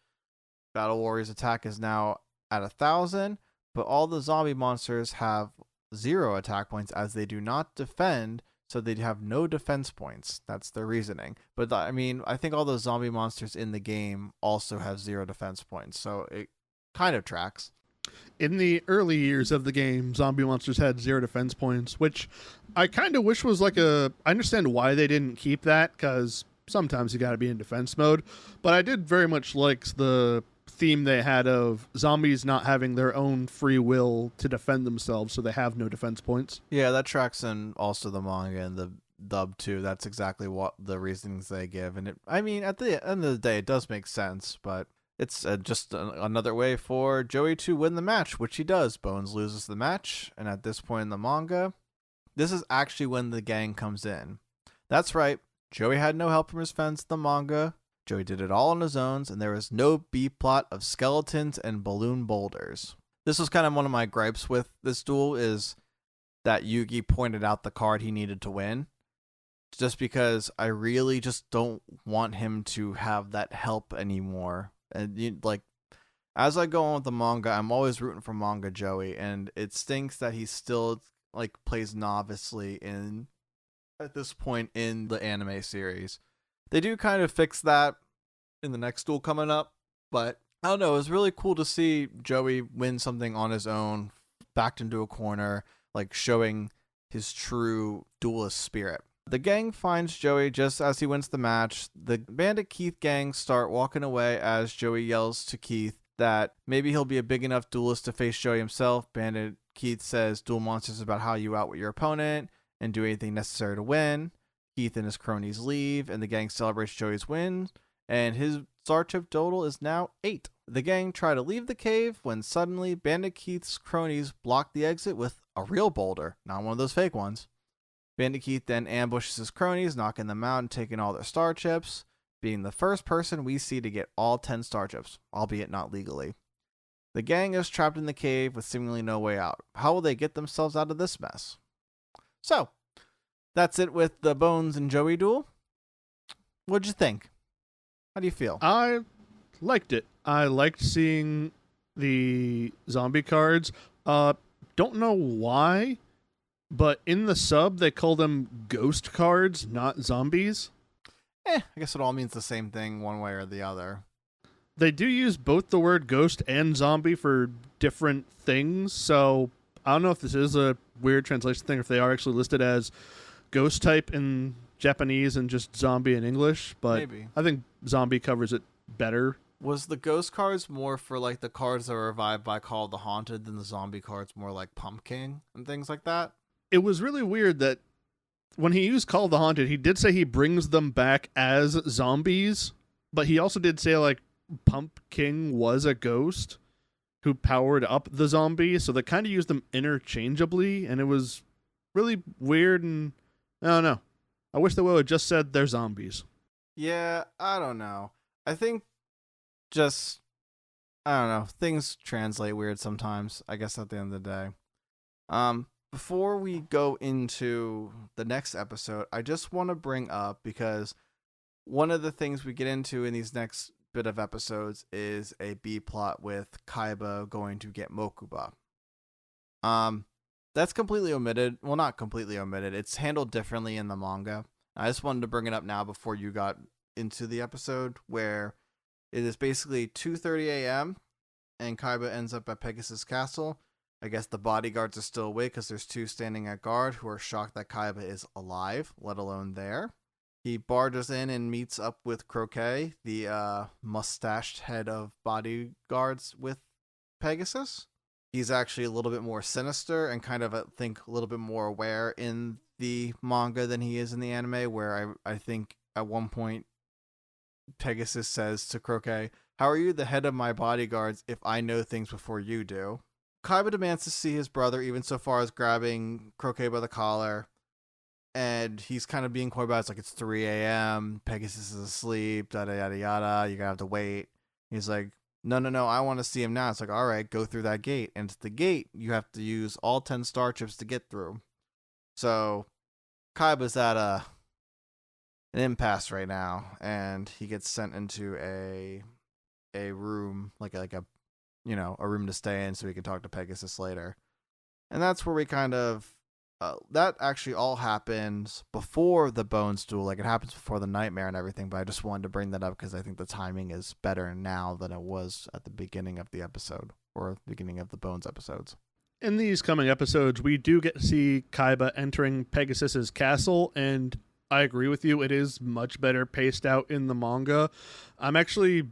Battle Warrior's attack is now at 1,000, but all the zombie monsters have 0 attack points as they do not defend, so they have no defense points. That's their reasoning. But I mean, I think all those zombie monsters in the game also have 0 defense points, so it kind of tracks. In the early years of the game, zombie monsters had 0 defense points, which I kind of wish was I understand why they didn't keep that, because sometimes you got to be in defense mode, but I did very much like the theme they had of zombies not having their own free will to defend themselves, so they have no defense points. Yeah, that tracks in also the manga and the dub too. That's exactly what the reasonings they give, and at the end of the day, it does make sense, but it's just another way for Joey to win the match, which he does. Bones loses the match, and at this point in the manga, this is actually when the gang comes in. That's right, Joey had no help from his friends in the manga. Joey did it all on his own, and there was no B-plot of skeletons and balloon boulders. This was kind of one of my gripes with this duel, is that Yugi pointed out the card he needed to win, just because I really just don't want him to have that help anymore. And as I go on with the manga, I'm always rooting for manga Joey, and it stinks that he still plays novicely at this point in the anime series. They do kind of fix that in the next duel coming up, but I don't know, it was really cool to see Joey win something on his own, backed into a corner, showing his true duelist spirit. The gang finds Joey just as he wins the match. The Bandit Keith gang start walking away as Joey yells to Keith that maybe he'll be a big enough duelist to face Joey himself. Bandit Keith says Duel Monsters is about how you outwit your opponent and do anything necessary to win. Keith and his cronies leave, and the gang celebrates Joey's win, and his star chip total is now 8. The gang try to leave the cave when suddenly Bandit Keith's cronies block the exit with a real boulder, not one of those fake ones. Bandit Keith then ambushes his cronies, knocking them out and taking all their star chips, being the first person we see to get all 10 star chips, albeit not legally. The gang is trapped in the cave with seemingly no way out. How will they get themselves out of this mess? So, that's it with the Bones and Joey duel. What'd you think? How do you feel? I liked it. I liked seeing the zombie cards. Don't know why, but in the sub, they call them ghost cards, not zombies. I guess it all means the same thing one way or the other. They do use both the word ghost and zombie for different things, so I don't know if this is a weird translation thing, or if they are actually listed as ghost type in Japanese and just zombie in English, but maybe. I think zombie covers it better. Was the ghost cards more for the cards that were revived by Call of the Haunted than the zombie cards more like Pumpkin and things like that? It was really weird that when he used Call of the Haunted, he did say he brings them back as zombies, but he also did say Pumpkin was a ghost who powered up the zombie, so they kind of used them interchangeably, and it was really weird, and I don't know. I wish they would have just said they're zombies. Yeah, I don't know. I think I don't know. Things translate weird sometimes, I guess, at the end of the day. Before we go into the next episode, I just want to bring up, because one of the things we get into in these next bit of episodes is a B plot with Kaiba going to get Mokuba. That's completely omitted. Well, not completely omitted. It's handled differently in the manga. I just wanted to bring it up now before you got into the episode, where It is basically 2:30 a.m. and Kaiba ends up at Pegasus Castle. I guess the bodyguards are still awake because there's two standing at guard who are shocked that Kaiba is alive, let alone there. He barges in and meets up with Croquet, the mustached head of bodyguards with Pegasus. He's actually a little bit more sinister and kind of, I think, a little bit more aware in the manga than he is in the anime, where I think at one point Pegasus says to Croquet, "How are you the head of my bodyguards if I know things before you do?" Kaiba demands to see his brother, even so far as grabbing Croquet by the collar. And he's kind of being coy about it. It's like, it's 3 a.m. Pegasus is asleep, yada, yada, yada. You're going to have to wait. He's like, no, I want to see him now. It's like, all right, go through that gate. And it's the gate you have to use all 10 star chips to get through. So Kaiba's at an impasse right now. And he gets sent into a room, like a room to stay in so he can talk to Pegasus later. And that's where we kind of, that actually all happens before the Bones duel. Like, it happens before the nightmare and everything, but I just wanted to bring that up because I think the timing is better now than it was at the beginning of the episode, or the beginning of the Bones episodes. In these coming episodes, we do get to see Kaiba entering Pegasus's castle, and I agree with you, it is much better paced out in the manga. I'm actually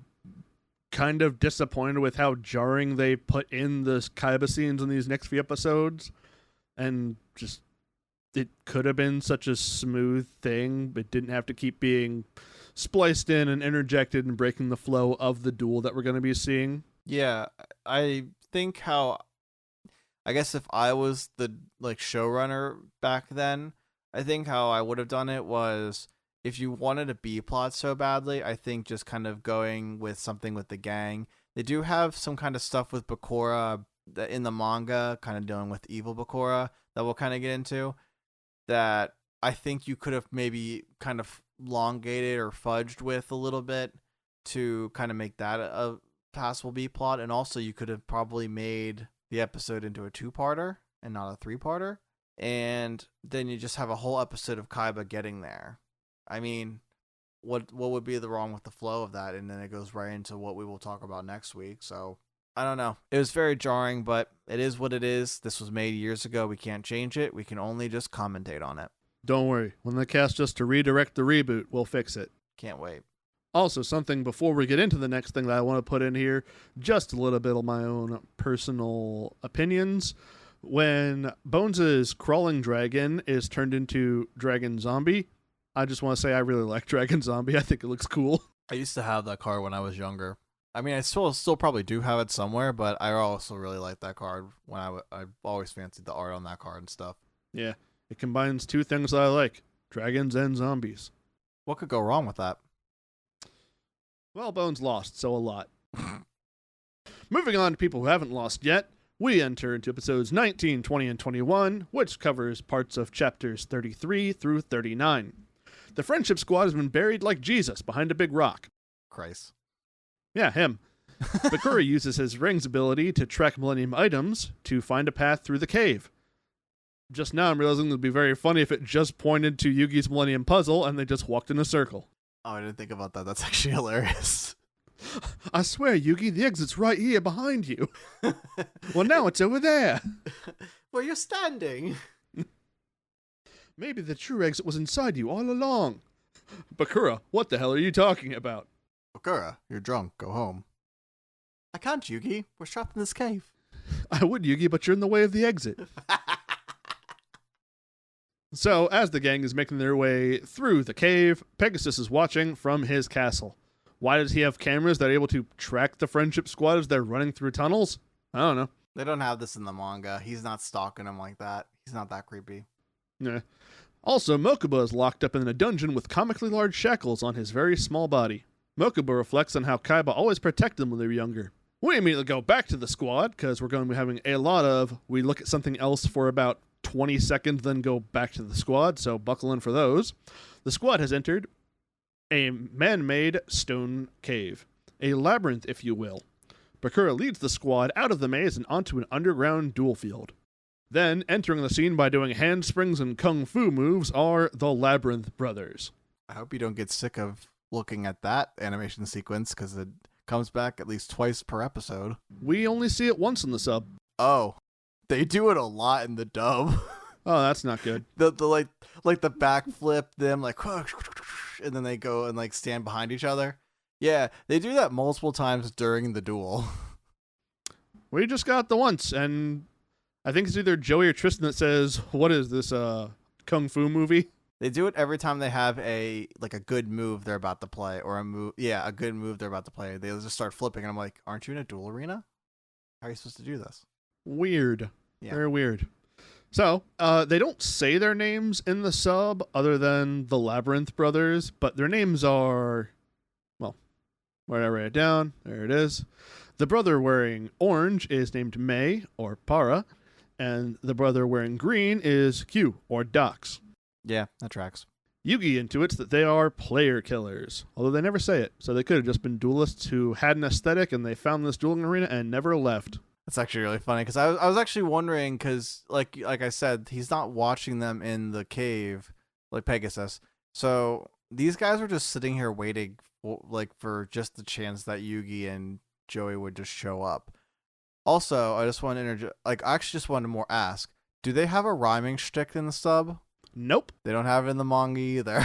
kind of disappointed with how jarring they put in the Kaiba scenes in these next few episodes. And just, it could have been such a smooth thing, but didn't have to keep being spliced in and interjected and breaking the flow of the duel that we're going to be seeing. Yeah, I think I guess if I was the showrunner back then, I think how I would have done it was, if you wanted a B plot so badly, I think just kind of going with something with the gang. They do have some kind of stuff with Bakura in the manga, kind of dealing with evil Bakura, that we'll kind of get into, that I think you could have maybe kind of elongated or fudged with a little bit to kind of make that a passable B plot. And also you could have probably made the episode into a 2-parter and not a 3-parter. And then you just have a whole episode of Kaiba getting there. I mean, what would be the wrong with the flow of that? And then it goes right into what we will talk about next week. So I don't know. It was very jarring, but it is what it is. This was made years ago. We can't change it. We can only just commentate on it. Don't worry. When they cast us to redirect the reboot, we'll fix it. Can't wait. Also, something before we get into the next thing that I want to put in here, just a little bit of my own personal opinions. When Bones' crawling dragon is turned into Dragon Zombie, I just want to say I really like Dragon Zombie. I think it looks cool. I used to have that card when I was younger. I mean, I still probably do have it somewhere, but I also really like that card. When I always fancied the art on that card and stuff. Yeah, it combines two things that I like, dragons and zombies. What could go wrong with that? Well, Bones lost, so a lot. Moving on to people who haven't lost yet, we enter into episodes 19, 20, and 21, which covers parts of chapters 33 through 39. The Friendship Squad has been buried like Jesus behind a big rock. Christ. Yeah, him. Bakura uses his ring's ability to track Millennium items to find a path through the cave. Just now I'm realizing it would be very funny if it just pointed to Yugi's Millennium Puzzle and they just walked in a circle. Oh, I didn't think about that. That's actually hilarious. I swear, Yugi, the exit's right here behind you. Well, now it's over there. Where you're standing. Maybe the true exit was inside you all along. Bakura, what the hell are you talking about? Bakura, you're drunk. Go home. I can't, Yugi. We're trapped in this cave. I would, Yugi, but you're in the way of the exit. So, as the gang is making their way through the cave, Pegasus is watching from his castle. Why does he have cameras that are able to track the Friendship Squad as they're running through tunnels? I don't know. They don't have this in the manga. He's not stalking them like that. He's not that creepy. Yeah. Also, Mokuba is locked up in a dungeon with comically large shackles on his very small body. Mokuba reflects on how Kaiba always protected them when they were younger. We immediately go back to the squad, because we're going to be having a lot of, we look at something else for about 20 seconds, then go back to the squad, so buckle in for those. The squad has entered a man-made stone cave. A labyrinth, if you will. Bakura leads the squad out of the maze and onto an underground duel field. Then, entering the scene by doing handsprings and kung fu moves are the Labyrinth Brothers. I hope you don't get sick of looking at that animation sequence because it comes back at least twice per episode. We only see it once in the sub. Oh, they do it a lot in the dub. Oh, that's not good. the like the backflip, them like, and then they go and like stand behind each other. Yeah, they do that multiple times during the duel. We just got the once, and I think it's either Joey or Tristan that says, "What is this kung fu movie?" They do it every time they have a good move they're about to play, or a good move they're about to play. They just start flipping, and I'm like, aren't you in a duel arena? How are you supposed to do this? Weird. Yeah. Very weird. So, they don't say their names in the sub other than the Labyrinth brothers, but their names are, well, where did I write it down? There it is. The brother wearing orange is named May, or Para, and the brother wearing green is Q, or Dox. Yeah, that tracks. Yugi intuits that they are player killers, although they never say it, so they could have just been duelists who had an aesthetic and they found this dueling arena and never left. That's actually really funny because I was actually wondering because like I said, he's not watching them in the cave like Pegasus. So these guys were just sitting here waiting for just the chance that Yugi and Joey would just show up. Also, I just want to I actually just wanted to more ask, do they have a rhyming shtick in the sub? Nope. They don't have it in the manga either.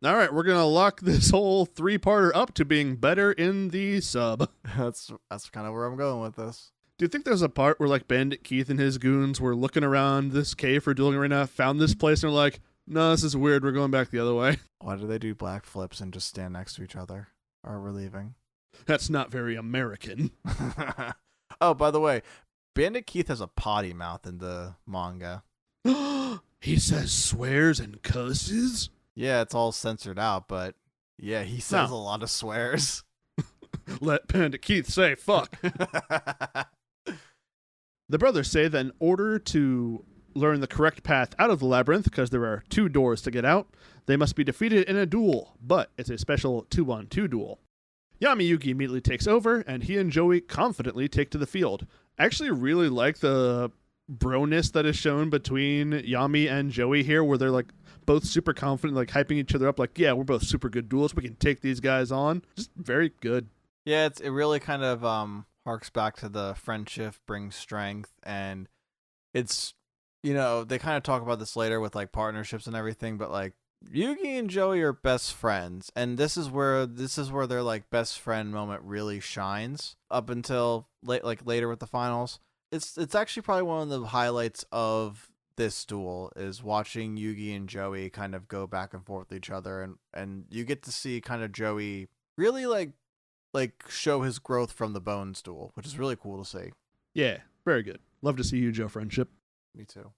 All right, we're going to lock this whole three-parter up to being better in the sub. That's kind of where I'm going with this. Do you think there's a part where like Bandit Keith and his goons were looking around this cave for dueling arena, found this place, and were like, no, this is weird, we're going back the other way? Why do they do black flips and just stand next to each other? Or we're leaving? That's not very American. Oh, by the way, Bandit Keith has a potty mouth in the manga. He says swears and curses? Yeah, it's all censored out, but yeah, he says a lot of swears. Let Bandit Keith say fuck. The brothers say that in order to learn the correct path out of the labyrinth, because there are 2 doors to get out, they must be defeated in a duel, but it's a special 2-on-2 duel. Yami Yugi immediately takes over, and he and Joey confidently take to the field. I actually really like the broness that is shown between Yami and Joey here, where they're like both super confident, like hyping each other up, like, yeah, we're both super good duelists, we can take these guys on. Just very good. Yeah, it really kind of harks back to the friendship brings strength, and it's, you know, they kind of talk about this later with like partnerships and everything, but like Yugi and Joey are best friends, and this is where their like best friend moment really shines up until later with the finals. It's actually probably one of the highlights of this duel is watching Yugi and Joey kind of go back and forth with each other, and you get to see kind of Joey really like show his growth from the Bones duel, which is really cool to see. Yeah, very good. Love to see you, Joe friendship. Me too.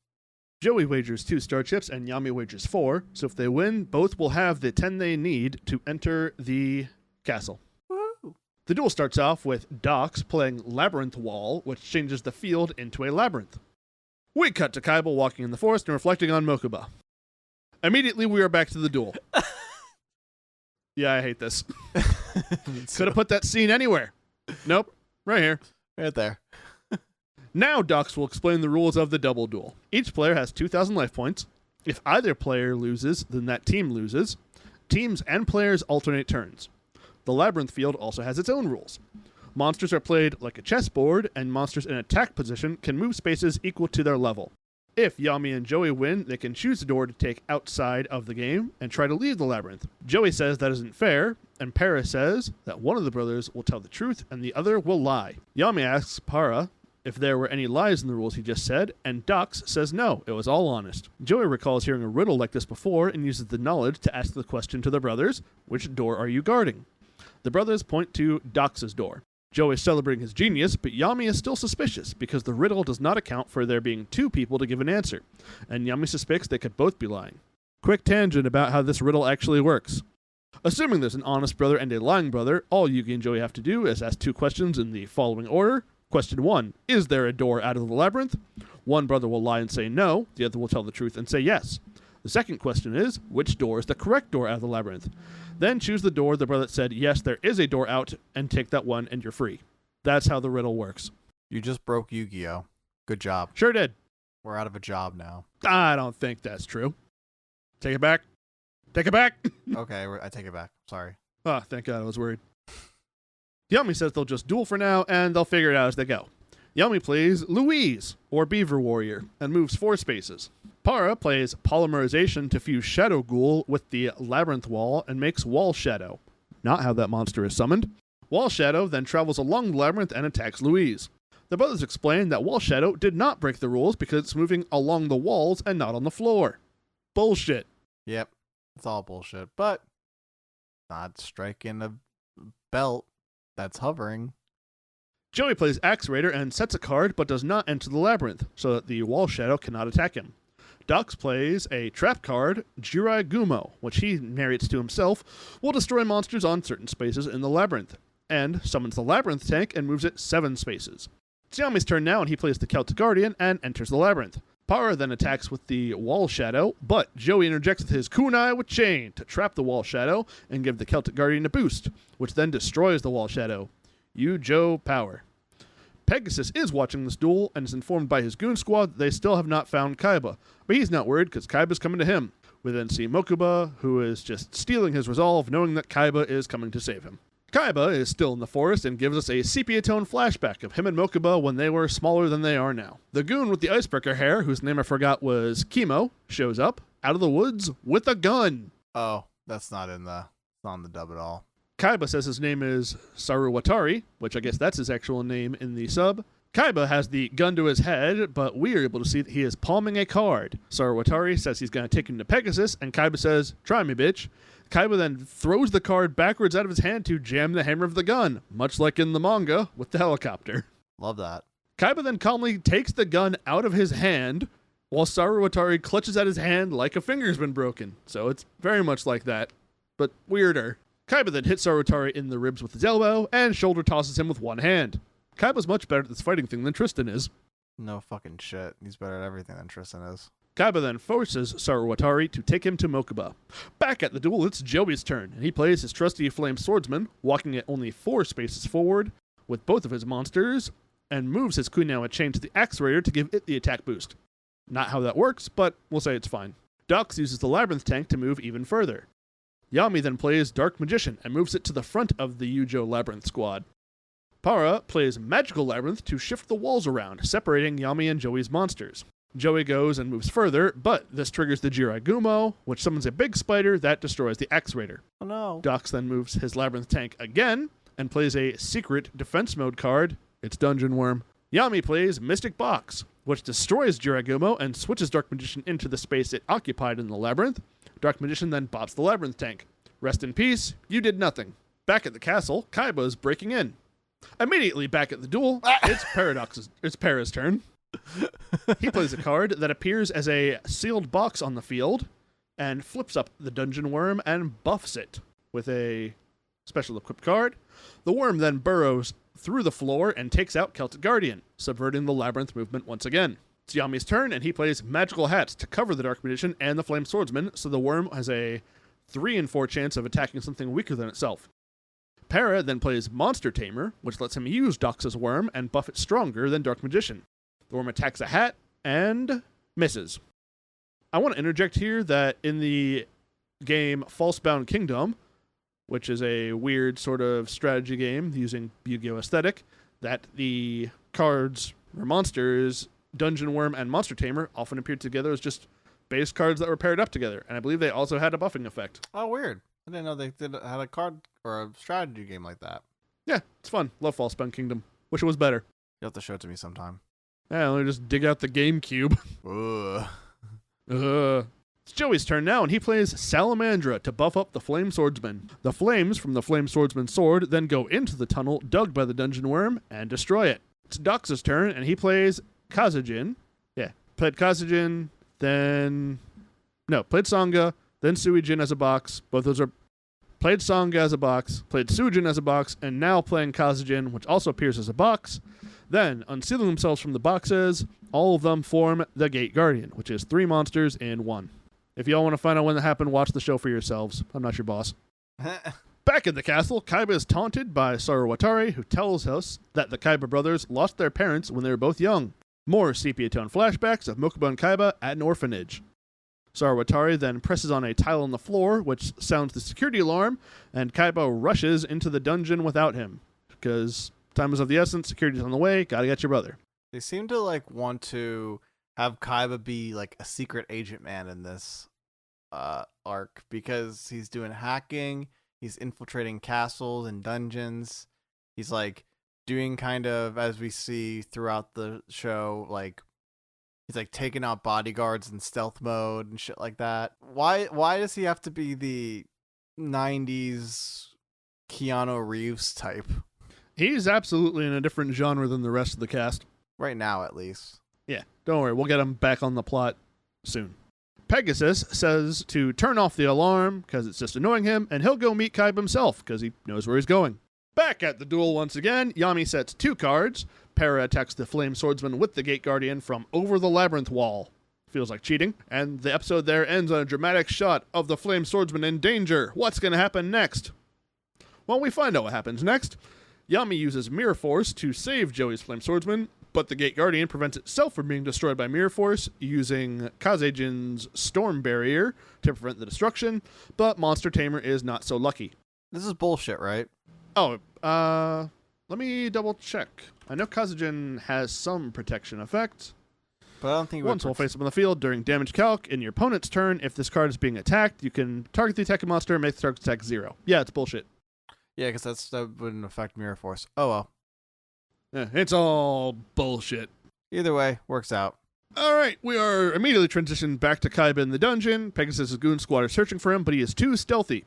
Joey wagers 2 star chips and Yami wagers 4, so if they win, both will have the 10 they need to enter the castle. Woo! The duel starts off with Dox playing Labyrinth Wall, which changes the field into a labyrinth. We cut to Kaiba walking in the forest and reflecting on Mokuba. Immediately, we are back to the duel. Yeah, I hate this. Could have put that scene anywhere. Nope, right here. Right there. Now Dox will explain the rules of the double duel. Each player has 2,000 life points. If either player loses, then that team loses. Teams and players alternate turns. The labyrinth field also has its own rules. Monsters are played like a chessboard, and monsters in attack position can move spaces equal to their level. If Yami and Joey win, they can choose a door to take outside of the game and try to leave the labyrinth. Joey says that isn't fair, and Para says that one of the brothers will tell the truth and the other will lie. Yami asks Para if there were any lies in the rules he just said, and Dox says no, it was all honest. Joey recalls hearing a riddle like this before and uses the knowledge to ask the question to the brothers, which door are you guarding? The brothers point to Dox's door. Joey is celebrating his genius, but Yami is still suspicious because the riddle does not account for there being 2 people to give an answer, and Yami suspects they could both be lying. Quick tangent about how this riddle actually works. Assuming there's an honest brother and a lying brother, all Yugi and Joey have to do is ask 2 questions in the following order. Question 1, is there a door out of the labyrinth? One brother will lie and say no, the other will tell the truth and say yes. The second question is, which door is the correct door out of the labyrinth? Then choose the door the brother that said, yes, there is a door out, and take that one, and you're free. That's how the riddle works. You just broke Yu-Gi-Oh! Good job. Sure did. We're out of a job now. I don't think that's true. Take it back. Take it back. Okay, I take it back. Sorry. Ah, thank God, I was worried. Yami says they'll just duel for now, and they'll figure it out as they go. Yami plays Louise, or Beaver Warrior, and moves 4 spaces. Para plays Polymerization to fuse Shadow Ghoul with the Labyrinth Wall and makes Wall Shadow. Not how that monster is summoned. Wall Shadow then travels along the labyrinth and attacks Louise. The brothers explain that Wall Shadow did not break the rules because it's moving along the walls and not on the floor. Bullshit. Yep, it's all bullshit. But not striking a belt that's hovering. Joey plays Axe Raider and sets a card but does not enter the labyrinth, so that the Wall Shadow cannot attack him. Dux plays a trap card, Jirai Gumo, which he narrates to himself, will destroy monsters on certain spaces in the labyrinth, and summons the Labyrinth tank and moves it 7 spaces. It's Yami's turn now, and he plays the Celtic Guardian and enters the labyrinth. Para then attacks with the Wall Shadow, but Joey interjects with his Kunai with Chain to trap the Wall Shadow and give the Celtic Guardian a boost, which then destroys the Wall Shadow. Joe power. Pegasus is watching this duel and is informed by his goon squad that they still have not found Kaiba, but he's not worried because Kaiba's coming to him. We then see Mokuba, who is just stealing his resolve, knowing that Kaiba is coming to save him. Kaiba is still in the forest and gives us a sepia-tone flashback of him and Mokuba when they were smaller than they are now. The goon with the icebreaker hair, whose name I forgot was Kimo, shows up out of the woods with a gun. Oh, that's not on the dub at all. Kaiba says his name is Saruwatari, which I guess that's his actual name in the sub. Kaiba has the gun to his head, but we are able to see that he is palming a card. Saruwatari says he's going to take him to Pegasus, and Kaiba says, "Try me, bitch." Kaiba then throws the card backwards out of his hand to jam the hammer of the gun, much like in the manga with the helicopter. Love that. Kaiba then calmly takes the gun out of his hand, while Saruwatari clutches at his hand like a finger's been broken. So it's very much like that, but weirder. Kaiba then hits Saruwatari in the ribs with his elbow, and shoulder tosses him with one hand. Kaiba's much better at this fighting thing than Tristan is. No fucking shit. He's better at everything than Tristan is. Kaiba then forces Saruwatari to take him to Mokuba. Back at the duel, it's Joey's turn, and he plays his trusty Flame Swordsman, walking at only 4 spaces forward with both of his monsters, and moves his Kunawa chain to the Axe Raider to give it the attack boost. Not how that works, but we'll say it's fine. Dux uses the Labyrinth tank to move even further. Yami then plays Dark Magician and moves it to the front of the Yujo Labyrinth squad. Para plays Magical Labyrinth to shift the walls around, separating Yami and Joey's monsters. Joey goes and moves further, but this triggers the Jirai Gumo, which summons a big spider that destroys the Axe Raider. Oh no. Dux then moves his Labyrinth tank again and plays a secret defense mode card. It's Dungeon Worm. Yami plays Mystic Box, which destroys Jirai Gumo and switches Dark Magician into the space it occupied in the labyrinth. Dark Magician then bops the Labyrinth tank. Rest in peace, you did nothing. Back at the castle, Kaiba is breaking in. Immediately back at the duel, it's Para's turn. He plays a card that appears as a sealed box on the field and flips up the Dungeon Worm and buffs it with a special equipped card. The worm then burrows through the floor and takes out Celtic Guardian, subverting the labyrinth movement once again. It's Yami's turn, and he plays Magical Hats to cover the Dark Magician and the Flame Swordsman, so the worm has a 3 in 4 chance of attacking something weaker than itself. Para then plays Monster Tamer, which lets him use Dux's worm and buff it stronger than Dark Magician. The worm attacks a hat and misses. I want to interject here that in the game Falsebound Kingdom, which is a weird sort of strategy game using Yu-Gi-Oh! Aesthetic, that the cards or monsters, Dungeon Worm and Monster Tamer, often appeared together as just base cards that were paired up together. And I believe they also had a buffing effect. Oh, weird. I didn't know they had a card or a strategy game like that. Yeah, it's fun. Love Falsebound Kingdom. Wish it was better. You'll have to show it to me sometime. Yeah, let me just dig out the GameCube. It's Joey's turn now, and he plays Salamandra to buff up the Flame Swordsman. The flames from the Flame Swordsman's sword then go into the tunnel dug by the Dungeon Worm and destroy it. It's Dux's turn, and he plays Kazujin. Yeah, played Kazujin, played Sangha, then Suijin as a box. Both those are played Sangha as a box, played Suijin as a box, and now playing Kazujin, which also appears as a box. Then, unsealing themselves from the boxes, all of them form the Gate Guardian, which is 3 monsters in 1. If y'all want to find out when that happened, watch the show for yourselves. I'm not your boss. Back at the castle, Kaiba is taunted by Saruwatari, who tells us that the Kaiba brothers lost their parents when they were both young. More sepia-tone flashbacks of Mokuba and Kaiba at an orphanage. Sarwatari then presses on a tile on the floor, which sounds the security alarm, and Kaiba rushes into the dungeon without him. Because time is of the essence, security's on the way, gotta get your brother. They seem to like want to have Kaiba be like a secret agent man in this arc because he's doing hacking, he's infiltrating castles and dungeons. He's like doing kind of, as we see throughout the show, like he's like taking out bodyguards in stealth mode and shit like that. Why does he have to be the 90s Keanu Reeves type? He's absolutely in a different genre than the rest of the cast. Right now, at least. Yeah, don't worry, we'll get him back on the plot soon. Pegasus says to turn off the alarm because it's just annoying him, and he'll go meet Kaiba himself because he knows where he's going. Back at the duel once again, Yami sets 2 cards. Para attacks the Flame Swordsman with the Gate Guardian from over the labyrinth wall. Feels like cheating. And the episode there ends on a dramatic shot of the Flame Swordsman in danger. What's going to happen next? Well, we find out what happens next. Yami uses Mirror Force to save Joey's Flame Swordsman, but the Gate Guardian prevents itself from being destroyed by Mirror Force using Kazejin's Storm Barrier to prevent the destruction, but Monster Tamer is not so lucky. This is bullshit, right? Oh, let me double check. I know Kazejin has some protection effect. But I don't think Once will face up on the field during damage calc in your opponent's turn. If this card is being attacked, you can target the attacking monster and make the target attack 0. Yeah, it's bullshit. Yeah, because that wouldn't affect Mirror Force. Oh well. Yeah, it's all bullshit. Either way, works out. All right, we are immediately transitioned back to Kaiba in the dungeon. Pegasus' goon squad are searching for him, but he is too stealthy.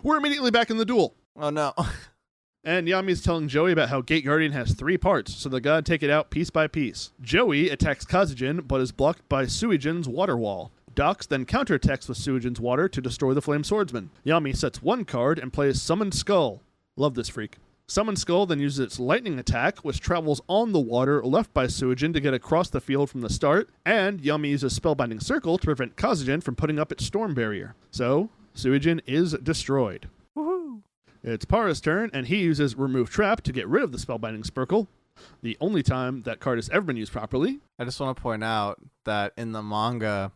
We're immediately back in the duel. Oh no. And Yami's telling Joey about how Gate Guardian has 3 parts, so they gotta take it out piece by piece. Joey attacks Kazejin, but is blocked by Suijin's water wall. Dox then counterattacks with Suijin's water to destroy the Flame Swordsman. Yami sets 1 card and plays Summoned Skull. Love this freak. Summoned Skull then uses its lightning attack, which travels on the water left by Suijin to get across the field from the start, and Yami uses Spellbinding Circle to prevent Kazejin from putting up its storm barrier. So, Suijin is destroyed. Woohoo! It's Para's turn, and he uses Remove Trap to get rid of the Spellbinding Circle, the only time that card has ever been used properly. I just want to point out that in the manga,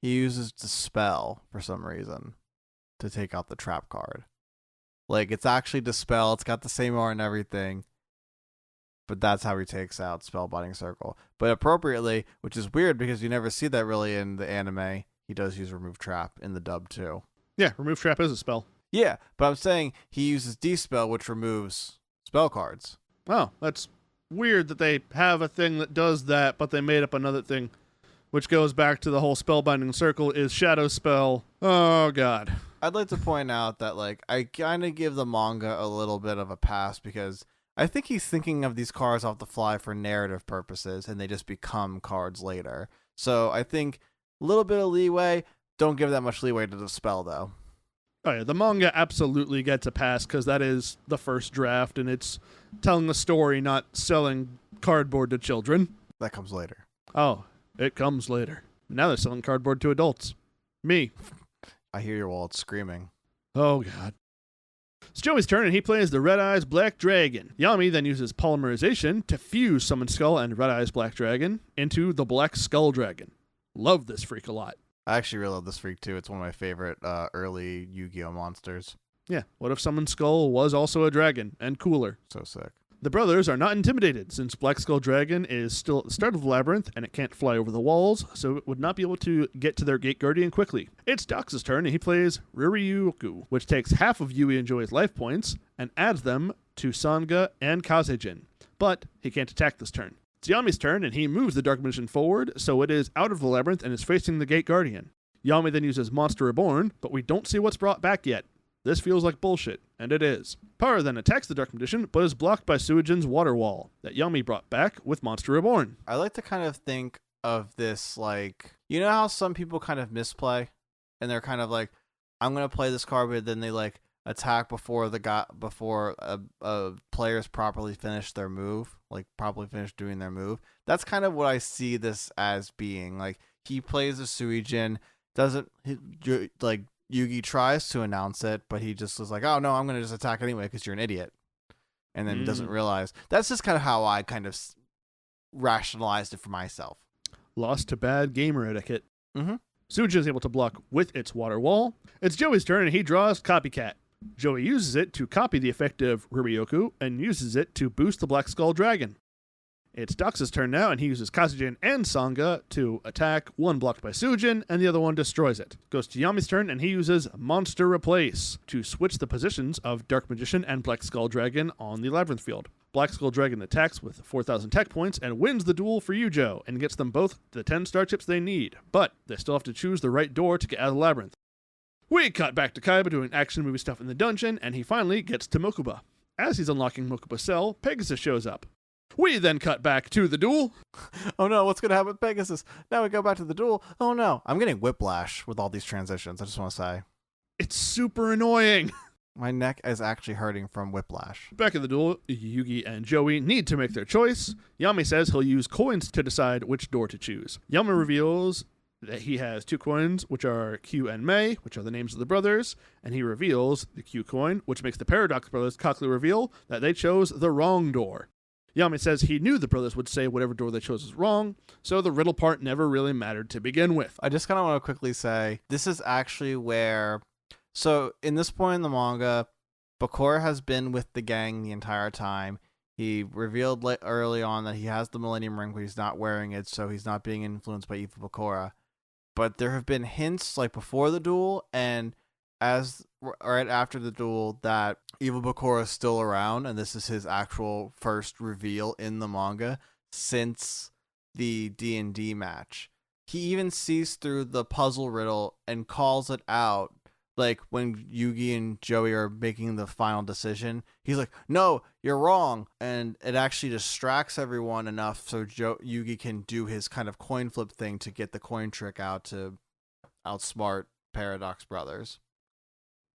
he uses Dispel for some reason to take out the trap card. Like, it's actually Dispel, it's got the same R and everything, but that's how he takes out Spellbinding Circle. But appropriately, which is weird because you never see that really in the anime, he does use Remove Trap in the dub too. Yeah, Remove Trap is a spell. Yeah, but I'm saying he uses Dispel, which removes spell cards. Oh, that's weird that they have a thing that does that, but they made up another thing, which goes back to the whole Spellbinding Circle is Shadow Spell. Oh, God. I'd like to point out that, like, I kind of give the manga a little bit of a pass because I think he's thinking of these cards off the fly for narrative purposes, and they just become cards later. So I think a little bit of leeway. Don't give that much leeway to the spell, though. Oh, yeah, the manga absolutely gets a pass because that is the first draft, and it's telling the story, not selling cardboard to children. That comes later. Oh, it comes later. Now they're selling cardboard to adults. Me. I hear your wallet screaming. Oh, God. It's Joey's turn, and he plays the Red Eyes Black Dragon. Yami then uses polymerization to fuse Summoned Skull and Red Eyes Black Dragon into the Black Skull Dragon. Love this freak a lot. I actually really love this freak, too. It's one of my favorite early Yu-Gi-Oh! Monsters. Yeah, what if Summoned Skull was also a dragon, and cooler? So sick. The brothers are not intimidated, since Black Skull Dragon is still at the start of the labyrinth, and it can't fly over the walls, so it would not be able to get to their Gate Guardian quickly. It's Dox's turn, and he plays Ryuryu, which takes half of Yugi and Joey's life points, and adds them to Sanga and Kazejin. But he can't attack this turn. It's Yami's turn, and he moves the Dark Magician forward, so it is out of the labyrinth and is facing the Gate Guardian. Yami then uses Monster Reborn, but we don't see what's brought back yet. This feels like bullshit, and it is. Para then attacks the Dark Magician, but is blocked by Suijin's water wall that Yami brought back with Monster Reborn. I like to kind of think of this like, you know how some people kind of misplay? And they're kind of like, I'm going to play this card, but then they like attack before a player's properly finished their move, like properly finished doing their move. That's kind of what I see this as being. Like, he plays a Suijin, like, Yugi tries to announce it, but he just was like, oh no, I'm going to just attack anyway because you're an idiot. And then doesn't realize. That's just kind of how I kind of rationalized it for myself. Lost to bad gamer etiquette. Mm-hmm. Sujin is able to block with its water wall. It's Joey's turn, and he draws Copycat. Joey uses it to copy the effect of Ruryoku and uses it to boost the Black Skull Dragon. It's Dox's turn now, and he uses Kazujin and Sanga to attack, one blocked by Sujin, and the other one destroys it. Goes to Yami's turn, and he uses Monster Replace to switch the positions of Dark Magician and Black Skull Dragon on the Labyrinth field. Black Skull Dragon attacks with 4,000 tech points and wins the duel for Yujo, and gets them both the 10 star chips they need, but they still have to choose the right door to get out of the labyrinth. We cut back to Kaiba doing action movie stuff in the dungeon, and he finally gets to Mokuba. As he's unlocking Mokuba's cell, Pegasus shows up. We then cut back to the duel. Oh no, what's going to happen with Pegasus? Now we go back to the duel. Oh no, I'm getting whiplash with all these transitions, I just want to say. It's super annoying. My neck is actually hurting from whiplash. Back in the duel, Yugi and Joey need to make their choice. Yami says he'll use coins to decide which door to choose. Yami reveals that he has 2 coins, which are Q and Mei, which are the names of the brothers, and he reveals the Q coin, which makes the Paradox brothers cockily reveal that they chose the wrong door. Yami says he knew the brothers would say whatever door they chose was wrong, so the riddle part never really mattered to begin with. I just kind of want to quickly say, this is actually where... So, in this point in the manga, Bakura has been with the gang the entire time. He revealed early on that he has the Millennium Ring, but he's not wearing it, so he's not being influenced by evil Bakura. But there have been hints, like before the duel, and right after the duel, that evil Bakura is still around, and this is his actual first reveal in the manga since the D&D match. He even sees through the puzzle riddle and calls it out, like when Yugi and Joey are making the final decision. He's like, no, you're wrong, and it actually distracts everyone enough so Yugi can do his kind of coin flip thing to get the coin trick out to outsmart Paradox Brothers.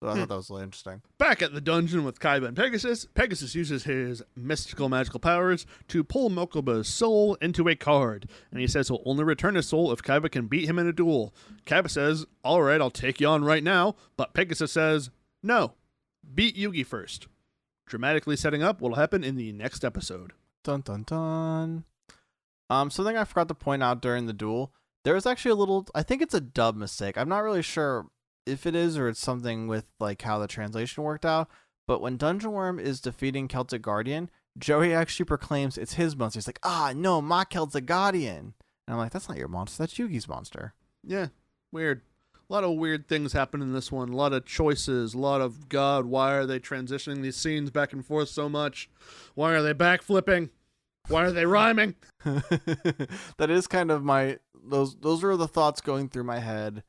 So I thought that was really interesting. Back at the dungeon with Kaiba and Pegasus, Pegasus uses his mystical magical powers to pull Mokuba's soul into a card, and he says he'll only return his soul if Kaiba can beat him in a duel. Kaiba says, alright, I'll take you on right now, but Pegasus says, no, beat Yugi first. Dramatically setting up what'll happen in the next episode. Dun dun dun. Something I forgot to point out during the duel, there was actually a little, I think it's a dub mistake. I'm not really sure if it is or it's something with like how the translation worked out, but when Dungeon Worm is defeating Celtic Guardian, Joey actually proclaims it's his monster. He's like, no, my Celtic Guardian. And I'm like, that's not your monster, that's Yugi's monster. Yeah, weird. A lot of weird things happen in this one. A lot of choices, a lot of, God, why are they transitioning these scenes back and forth so much? Why are they backflipping? Why are they rhyming? That is kind of those were the thoughts going through my head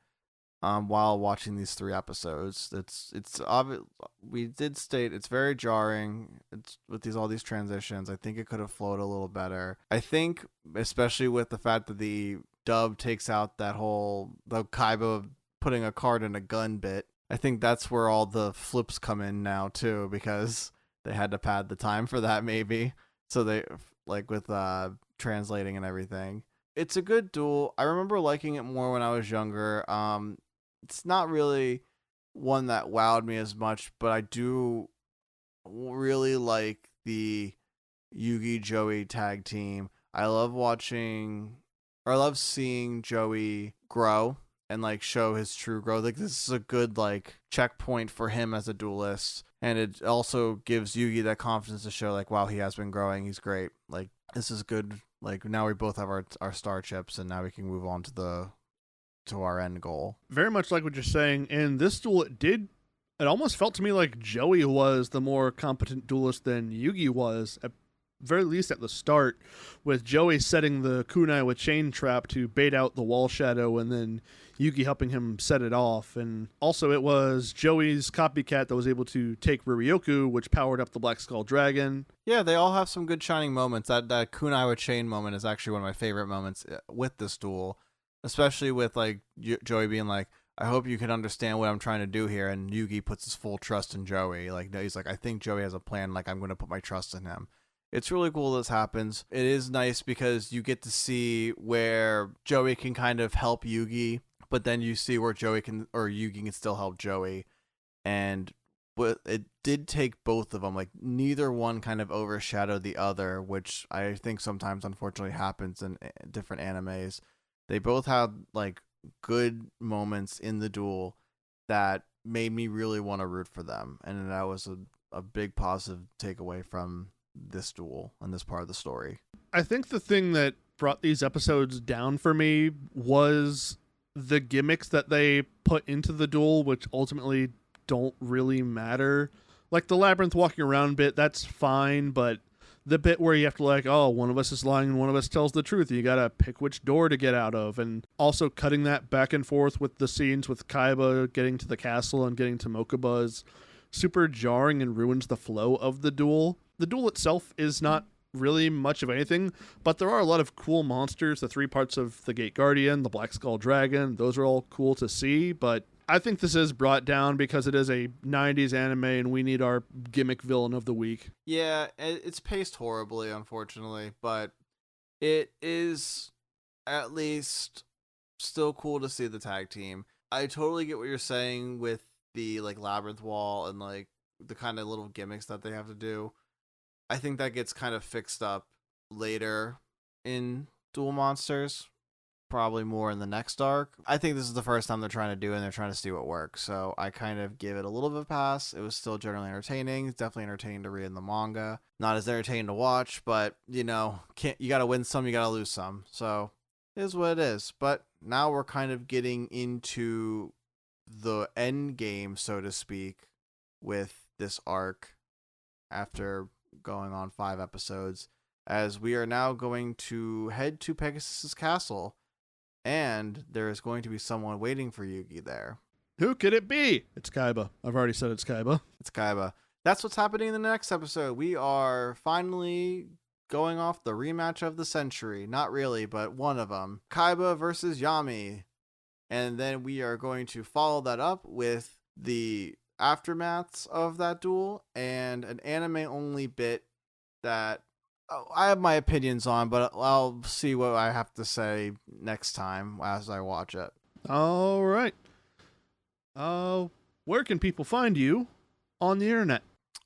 while watching these 3 episodes. It's obvious. We did state it's very jarring. It's with all these transitions. I think it could have flowed a little better. I think especially with the fact that the dub takes out the Kaiba putting a card in a gun bit. I think that's where all the flips come in now too, because they had to pad the time for that maybe. So they like with translating and everything. It's a good duel. I remember liking it more when I was younger. It's not really one that wowed me as much, but I do really like the Yugi Joey tag team. I love seeing Joey grow and like show his true growth. Like this is a good like checkpoint for him as a duelist, and it also gives Yugi that confidence to show like, wow, he has been growing. He's great. Like this is good. Like now we both have our star chips, and now we can move on to our end goal. Very much like what you're saying. In this duel, it almost felt to me like Joey was the more competent duelist than Yugi was, at very least at the start, with Joey setting the kunai with chain trap to bait out the wall shadow, and then Yugi helping him set it off. And also it was Joey's copycat that was able to take Ruryoku, which powered up the Black Skull Dragon. Yeah, they all have some good shining moments. That kunai with chain moment is actually one of my favorite moments with this duel, especially with like Joey being like, I hope you can understand what I'm trying to do here, and Yugi puts his full trust in Joey. Like he's like, I think Joey has a plan, like I'm going to put my trust in him. It's really cool this happens. It is nice because you get to see where Joey can kind of help Yugi, but then you see where Yugi can still help Joey. And it did take both of them. Like neither one kind of overshadowed the other, which I think sometimes unfortunately happens in different animes. They both had like good moments in the duel that made me really want to root for them. And that was a big positive takeaway from this duel and this part of the story. I think the thing that brought these episodes down for me was the gimmicks that they put into the duel, which ultimately don't really matter. Like the labyrinth walking around bit, that's fine, but the bit where you have to like, oh, one of us is lying and one of us tells the truth, you gotta pick which door to get out of, and also cutting that back and forth with the scenes with Kaiba getting to the castle and getting to Mokuba is super jarring and ruins the flow of the duel. The duel itself is not really much of anything, but there are a lot of cool monsters. The 3 parts of the Gate Guardian, the Black Skull Dragon, those are all cool to see, but I think this is brought down because it is a 90s anime and we need our gimmick villain of the week. Yeah, it's paced horribly, unfortunately, but it is at least still cool to see the tag team. I totally get what you're saying with the like labyrinth wall and like the kind of little gimmicks that they have to do. I think that gets kind of fixed up later in Duel Monsters, probably more in the next arc. I think this is the first time they're trying to do it and they're trying to see what works. So I kind of give it a little bit of a pass. It was still generally entertaining. It's definitely entertaining to read in the manga. Not as entertaining to watch, but you got to win some, you got to lose some. So it is what it is. But now we're kind of getting into the end game, so to speak, with this arc after going on 5 episodes, as we are now going to head to Pegasus's castle, and there is going to be someone waiting for Yugi there. Who could it be? It's Kaiba. I've already said it's Kaiba. It's Kaiba. That's what's happening in the next episode. We are finally going off the rematch of the century. Not really, but one of them. Kaiba versus Yami. And then we are going to follow that up with the aftermaths of that duel and an anime-only bit that I have my opinions on, but I'll see what I have to say next time as I watch it. All right. Where can people find you on the internet?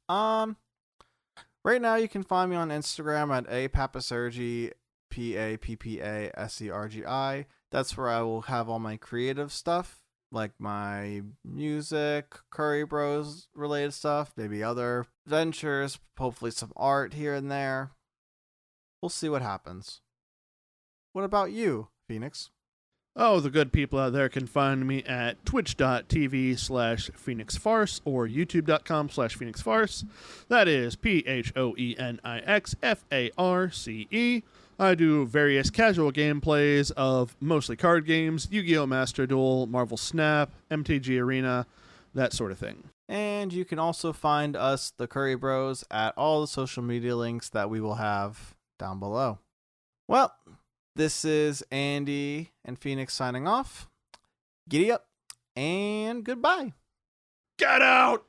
Right now you can find me on Instagram at apappasergi, PAPPASERGI. That's where I will have all my creative stuff, like my music, Kuribros related stuff, maybe other ventures, hopefully some art here and there. We'll see what happens. What about you, Phoenix? Oh, the good people out there can find me at twitch.tv/PhoenixFarce or youtube.com/PhoenixFarce. That is PhoenixFarce. I do various casual gameplays of mostly card games, Yu-Gi-Oh! Master Duel, Marvel Snap, MTG Arena, that sort of thing. And you can also find us, the Curry Bros, at all the social media links that we will have down below. Well, this is Andy and Phoenix signing off. Giddy up and goodbye. Get out!